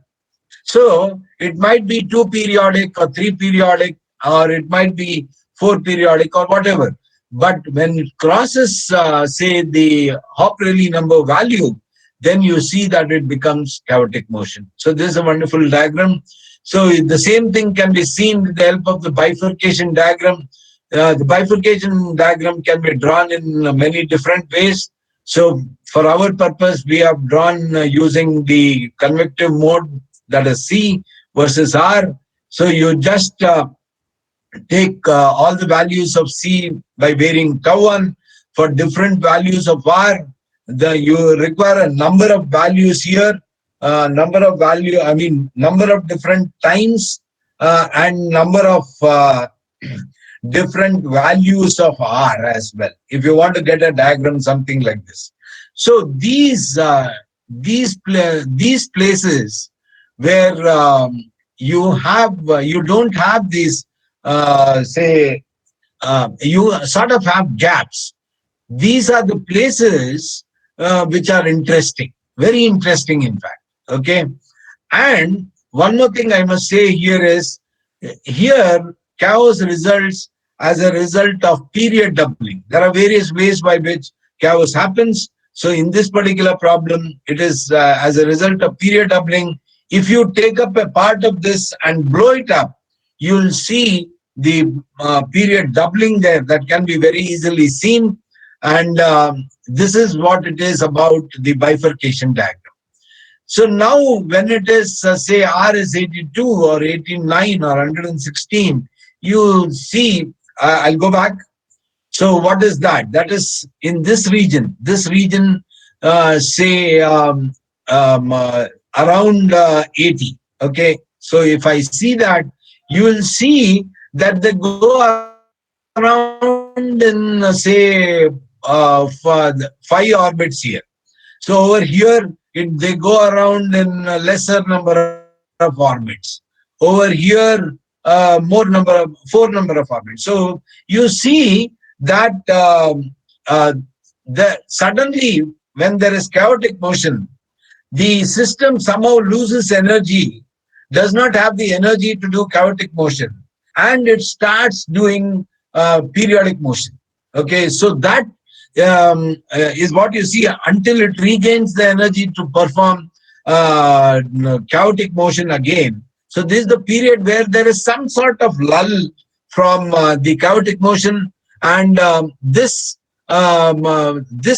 So it might be two periodic or three periodic, or it might be four periodic or whatever. But when it crosses, say, the Hop-Rayleigh number value, then you see that it becomes chaotic motion. So this is a wonderful diagram. So the same thing can be seen with the help of the bifurcation diagram. The bifurcation diagram can be drawn in many different ways. So for our purpose, we have drawn using the convective mode, that is C versus R. So you just take all the values of C by varying tau1 for different values of R. You require a number of values here, number of different times and number of different values of R as well, if you want to get a diagram something like this. So these places where you don't have these you sort of have gaps. These are the places which are interesting, very interesting in fact. Okay, and one more thing I must say here is, here chaos results as a result of period doubling. There are various ways by which chaos happens. So in this particular problem, it is as a result of period doubling. If you take up a part of this and blow it up, you'll see the period doubling there. That can be very easily seen. And this is what it is about the bifurcation diagram. So now when it is, say, R is 82 or 89 or 116, you see, I'll go back. So what is that? That is in this region, say around 80. Okay. So if I see that, you will see that they go around in, say, 5 orbits here. So over here, they go around in a lesser number of orbits. Over here, four number of orbits. So you see that suddenly, when there is chaotic motion, the system somehow loses energy, does not have the energy to do chaotic motion, and it starts doing periodic motion. Okay, so that is what you see until it regains the energy to perform chaotic motion again. So this is the period where there is some sort of lull from the chaotic motion, and this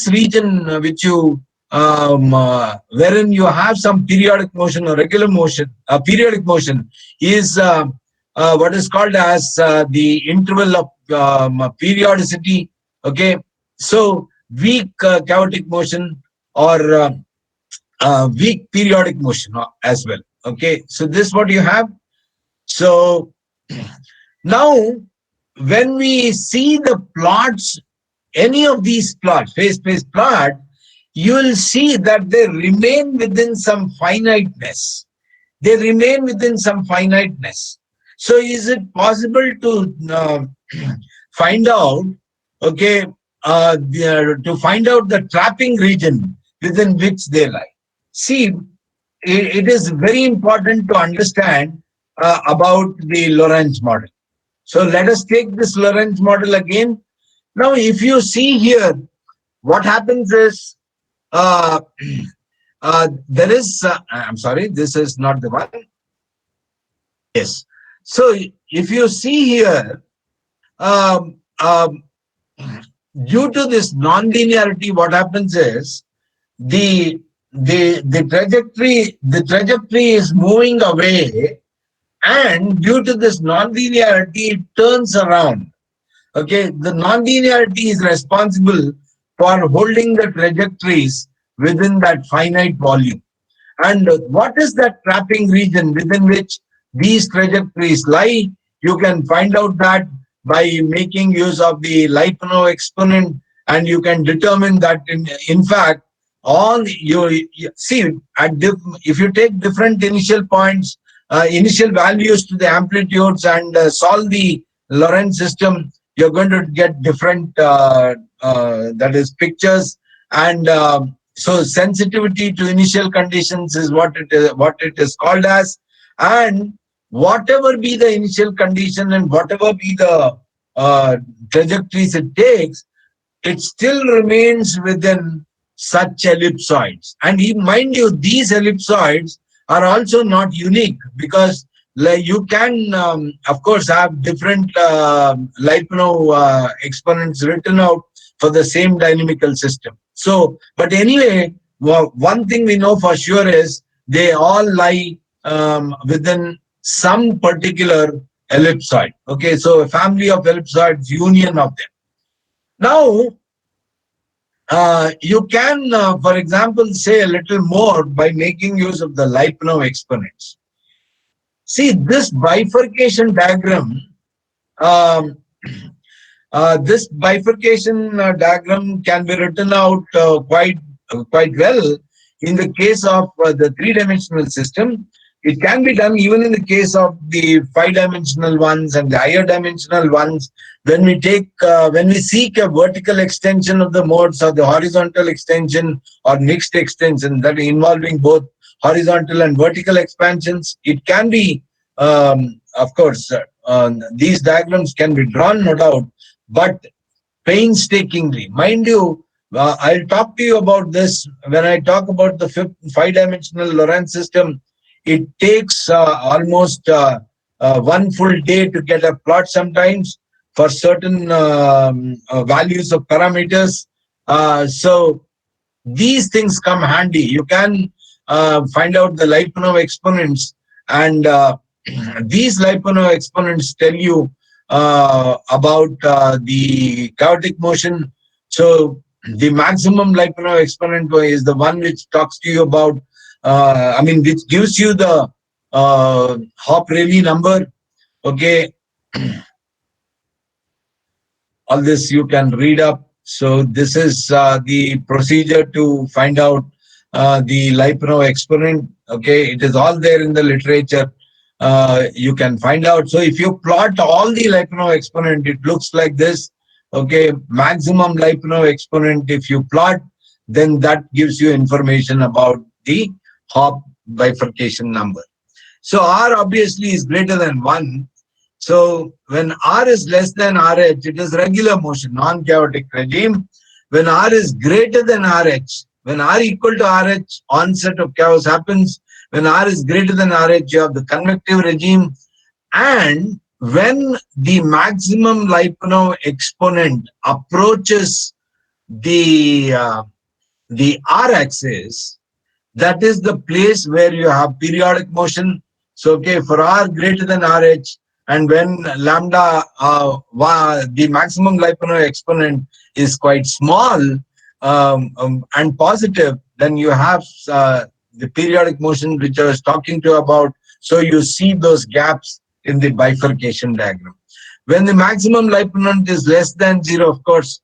region which you wherein you have some periodic motion or regular motion, periodic motion is what is called as the interval of periodicity. Okay, so weak chaotic motion or weak periodic motion as well. Okay, so this is what you have. So now when we see the plots, any of these plots, phase space plot, you will see that they remain within some finiteness. They remain within some finiteness. So is it possible to find out, okay, to find out the trapping region within which they lie. See, it is very important to understand about the Lorentz model. So let us take this Lorentz model again. Now, if you see here, what happens is uh, there is, I'm sorry, this is not the one. Yes. So if you see here, um, um, due to this non-linearity, what happens is the trajectory is moving away, and due to this non-linearity, it turns around. Okay, the non-linearity is responsible for holding the trajectories within that finite volume. And what is that trapping region within which these trajectories lie? You can find out that by making use of the Lyapunov exponent, and you can determine that in fact, all you see if you take different initial points, initial values to the amplitudes, and solve the Lorentz system, you're going to get different that is pictures. And so sensitivity to initial conditions is what it is called as. And whatever be the initial condition and whatever be the trajectories it takes, it still remains within such ellipsoids. And mind you, these ellipsoids are also not unique, because you can, of course, have different Lyapunov exponents written out for the same dynamical system. So, but anyway, one thing we know for sure is they all lie within some particular ellipsoid. Okay, so a family of ellipsoids, union of them. Now, you can, for example, say a little more by making use of the Lyapunov exponents. See, this bifurcation diagram, um, this bifurcation diagram can be written out quite well in the case of the three-dimensional system. It can be done even in the case of the five-dimensional ones and the higher dimensional ones. When we seek a vertical extension of the modes, or the horizontal extension or mixed extension that involving both horizontal and vertical expansions, it can be, of course, these diagrams can be drawn, no doubt, but painstakingly. Mind you, I'll talk to you about this when I talk about the five-dimensional Lorentz system. It takes almost 1 full day to get a plot sometimes for certain values of parameters. So these things come handy. You can find out the Lyapunov exponents, and these Lyapunov exponents tell you about the chaotic motion. So the maximum Lyapunov exponent is the one which talks to you about, which gives you the Hop-Rayleigh number. Okay, all this you can read up. So this is the procedure to find out the Lyapunov exponent. Okay, it is all there in the literature. You can find out. So if you plot all the Lyapunov exponent, it looks like this. Okay, maximum Lyapunov exponent, if you plot, then that gives you information about the Hop bifurcation number. So R obviously is greater than 1. So when R is less than RH, it is regular motion, non-chaotic regime. When R is greater than RH, when R equal to RH, onset of chaos happens. When R is greater than RH, you have the convective regime. And when the maximum Lyapunov exponent approaches the R-axis, that is the place where you have periodic motion. So, okay, for R greater than RH, and when lambda, the maximum Lyapunov exponent is quite small and positive, then you have the periodic motion which I was talking to you about. So you see those gaps in the bifurcation diagram. When the maximum Lyapunov is less than 0, of course,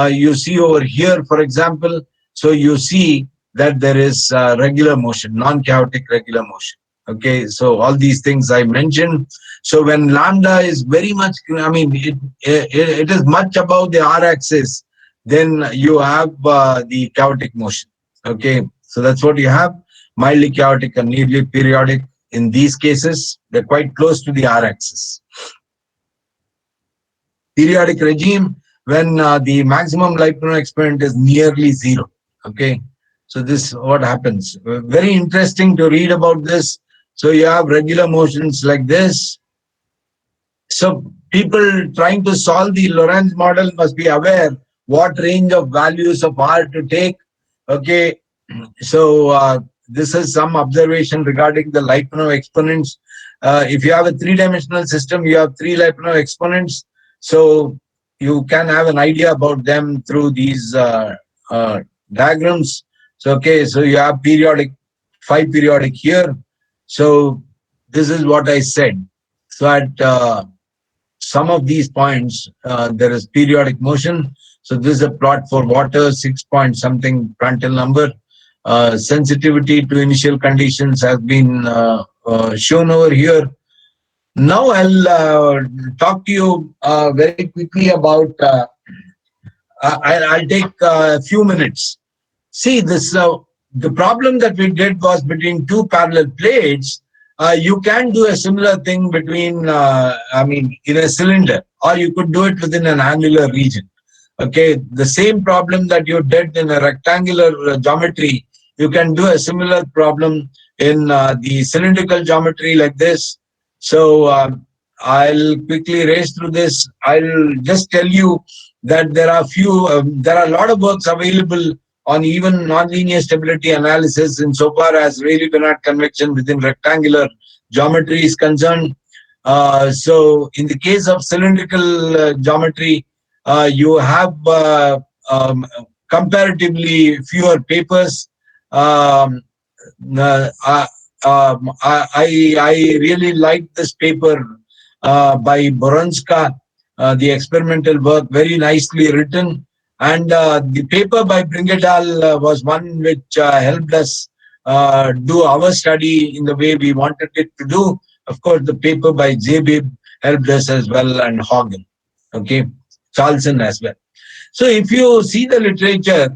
you see over here, for example, so you see that there is regular motion, non-chaotic regular motion. Okay, so all these things I mentioned. So when lambda is very much, it is much above the R-axis, then you have the chaotic motion. Okay, so that's what you have: mildly chaotic and nearly periodic. In these cases, they're quite close to the r-axis. Periodic regime, when the maximum Lyapunov exponent is nearly zero. Okay, so this what happens. Very interesting to read about this. So you have regular motions like this. So people trying to solve the Lorentz model must be aware what range of values of R to take. Okay, so this is some observation regarding the Lyapunov exponents. If you have a three-dimensional system, you have three Lyapunov exponents. So you can have an idea about them through these diagrams. So okay, so you have periodic, phi periodic here. So this is what I said. So at some of these points, there is periodic motion. So this is a plot for water, 6 point something Prandtl number. Sensitivity to initial conditions has been shown over here. Now I'll talk to you very quickly about, I'll take a few minutes. See, this the problem that we did was between two parallel plates. You can do a similar thing between, in a cylinder, or you could do it within an angular region. Okay, the same problem that you did in a rectangular geometry, you can do a similar problem in the cylindrical geometry like this. So I'll quickly race through this. I'll just tell you that there are a lot of works available on even nonlinear stability analysis insofar as Rayleigh-Benard convection within rectangular geometry is concerned. So in the case of cylindrical geometry, you have comparatively fewer papers. I really like this paper by Boronska, the experimental work, very nicely written. And the paper by Bringadal was one which helped us do our study in the way we wanted it to do. Of course, the paper by Zabib helped us as well, and Hagen, okay, Charlson as well. So if you see the literature,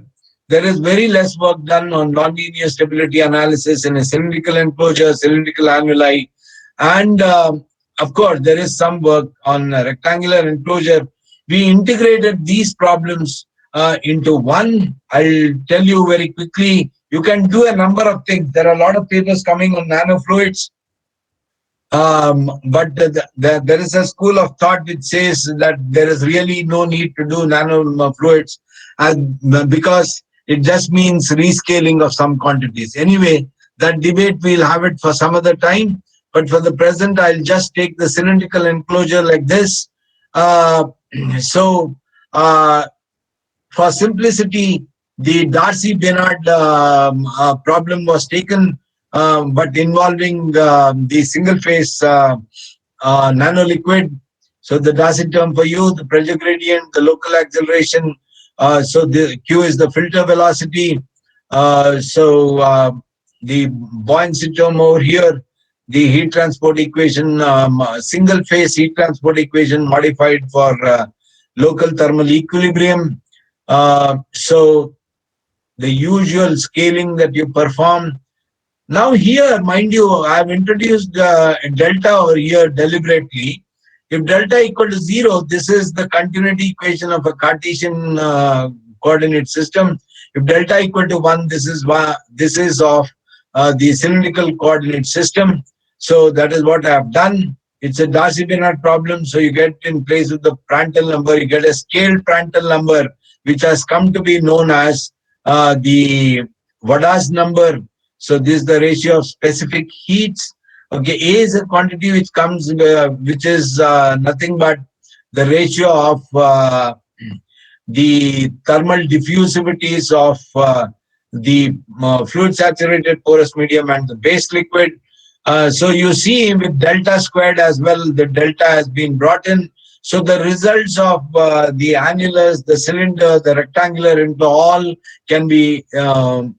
there is very less work done on nonlinear stability analysis in a cylindrical enclosure, cylindrical annuli, and of course, there is some work on a rectangular enclosure. We integrated these problems into one. I'll tell you very quickly. You can do a number of things. There are a lot of papers coming on nanofluids. But there is a school of thought which says that there is really no need to do nanofluids because it just means rescaling of some quantities. Anyway, that debate we'll have it for some other time. But for the present, I'll just take the cylindrical enclosure like this. For simplicity, the Darcy-Benard problem was taken, but involving the single-phase nanoliquid. So the Darcy term for U, the pressure gradient, the local acceleration. So the Q is the filter velocity. The buoyancy term over here, the heat transport equation, single-phase heat transport equation modified for local thermal equilibrium. So the usual scaling that you perform. Now here, mind you, I have introduced delta over here deliberately. If delta equal to 0, this is the continuity equation of a Cartesian coordinate system. If delta equal to 1, this is of the cylindrical coordinate system. So that is what I have done. It's a Darcy-Benard problem. So you get in place of the Prandtl number, you get a scaled Prandtl number, which has come to be known as the Vadas number. So this is the ratio of specific heats. Okay, A is a quantity which comes, which is nothing but the ratio of the thermal diffusivities of the fluid saturated porous medium and the base liquid. So you see with delta squared as well, the delta has been brought in. So the results of the annulus, the cylinder, the rectangular into all can be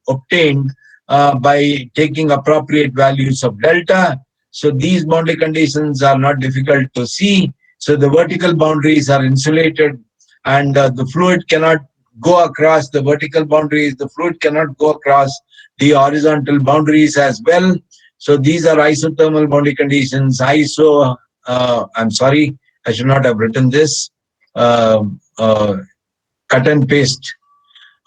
obtained by taking appropriate values of delta. So these boundary conditions are not difficult to see. So the vertical boundaries are insulated and the fluid cannot go across the vertical boundaries. The fluid cannot go across the horizontal boundaries as well. So these are isothermal boundary conditions. I'm sorry, I should not have written this. Uh, uh, Cut and paste.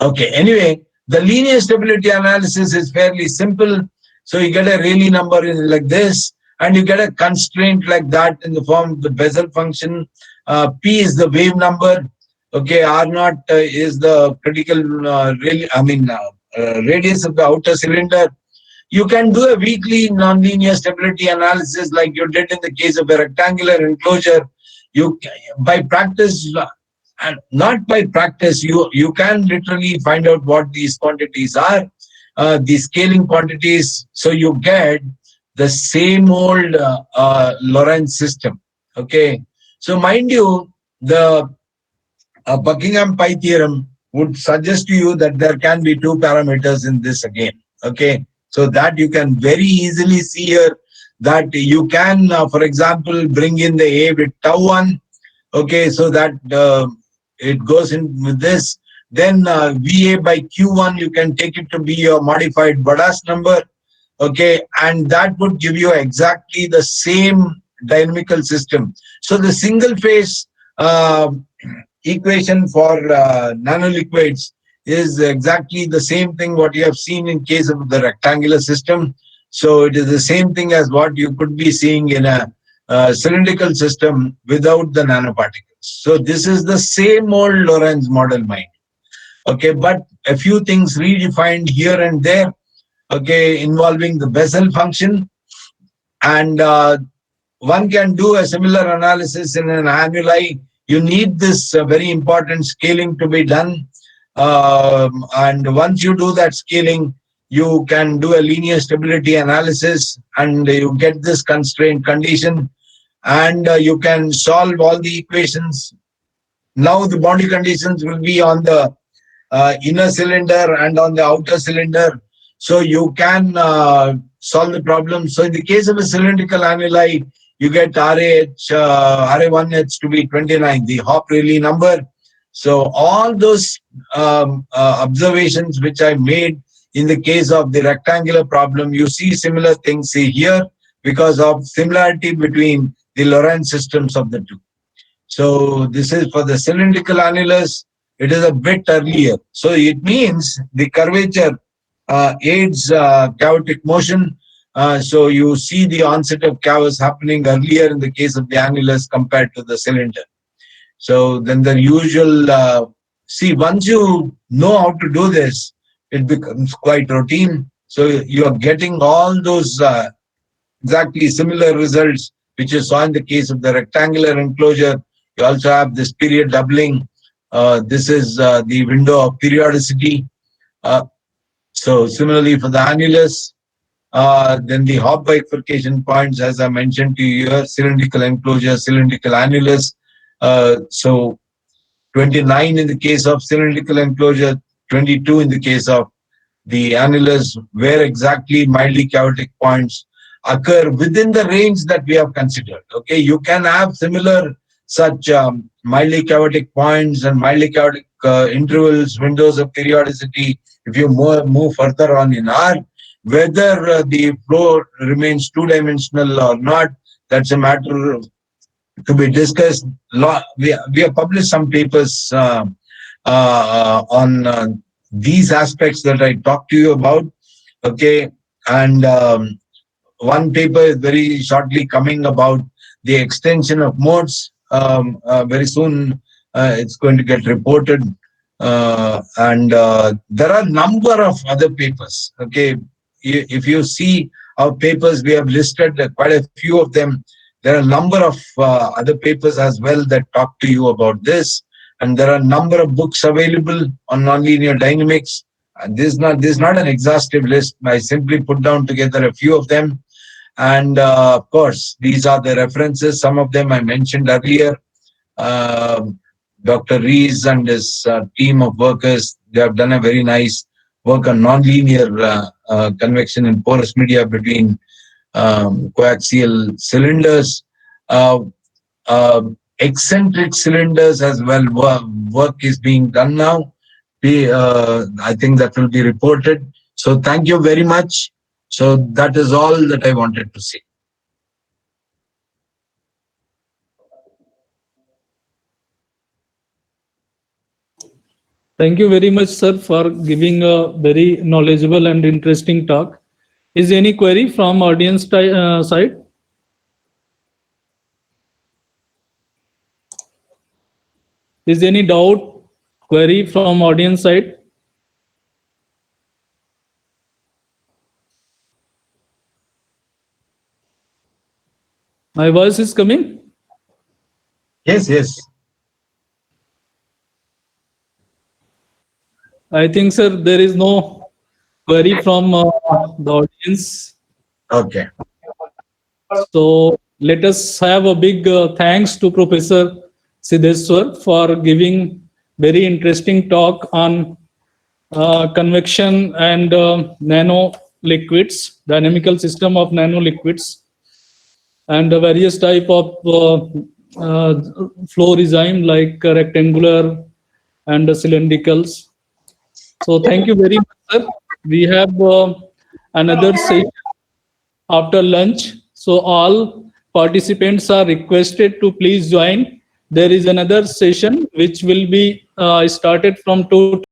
Okay, anyway, the linear stability analysis is fairly simple. So you get a Rayleigh number like this, and you get a constraint like that in the form of the Bessel function. P is the wave number. Okay, R naught is the critical, radius of the outer cylinder. You can do a weakly nonlinear stability analysis like you did in the case of a rectangular enclosure. You, by practice, and not by practice, you can literally find out what these quantities are, the scaling quantities. So you get the same old Lorentz system. Okay. So mind you, the Buckingham pi theorem would suggest to you that there can be two parameters in this again. Okay. So that you can very easily see here that you can, for example, bring in the A with tau 1. Okay. So that it goes in with this. Then VA by Q1, you can take it to be your modified Badas number. Okay. And that would give you exactly the same dynamical system. So the single phase equation for nanoliquids is exactly the same thing what you have seen in case of the rectangular system. So it is the same thing as what you could be seeing in a cylindrical system without the nanoparticles. So this is the same old Lorentz model, mind. Okay, but a few things redefined here and there. Okay, involving the Bessel function, and one can do a similar analysis in an annuli. You need this very important scaling to be done. And once you do that scaling, you can do a linear stability analysis and you get this constraint condition, and you can solve all the equations. Now the boundary conditions will be on the inner cylinder and on the outer cylinder. So you can solve the problem. So in the case of a cylindrical annuli, you get RA1H to be 29, the Hopf-Rayleigh number. So all those observations which I made in the case of the rectangular problem, you see similar things here because of similarity between the Lorentz systems of the two. So this is for the cylindrical annulus. It is a bit earlier. So it means the curvature aids chaotic motion. So you see the onset of chaos happening earlier in the case of the annulus compared to the cylinder. So then the usual, see, once you know how to do this, it becomes quite routine. So you are getting all those exactly similar results which you saw in the case of the rectangular enclosure. You also have this period doubling. This is the window of periodicity. So similarly for the annulus, then the Hopf bifurcation points, as I mentioned to you here, cylindrical enclosure, cylindrical annulus. So 29 in the case of cylindrical enclosure, 22 in the case of the annulus, where exactly mildly chaotic points occur within the range that we have considered. Okay, you can have similar such mildly chaotic points and mildly chaotic intervals, windows of periodicity. If you move further on in R, whether the flow remains two-dimensional or not, that's a matter to be discussed. We have published some papers on these aspects that I talked to you about. Okay, and one paper is very shortly coming about the extension of modes. Very soon it's going to get reported. And there are a number of other papers. Okay, if you see our papers, we have listed quite a few of them. There are a number of other papers as well that talk to you about this. And there are a number of books available on nonlinear dynamics. And this is not an exhaustive list. I simply put down together a few of them. And of course, these are the references. Some of them I mentioned earlier. Dr. Rees and his team of workers, they have done a very nice work on nonlinear convection in porous media between coaxial cylinders. Eccentric cylinders as well, work is being done now. I think that will be reported. So thank you very much. So that is all that I wanted to say. Thank you very much, sir, for giving a very knowledgeable and interesting talk. Is any query from audience side? Is any doubt, query from audience side? My voice is coming? Yes, yes. I think, sir, there is no query from the audience. Okay. So let us have a big thanks to Professor Siddheswar for giving very interesting talk on convection and nano liquids, dynamical system of nano liquids, and the various type of flow regime like rectangular and cylindricals. So thank you very much, sir. We have another session after lunch. So all participants are requested to please join. There is another session which will be started from 2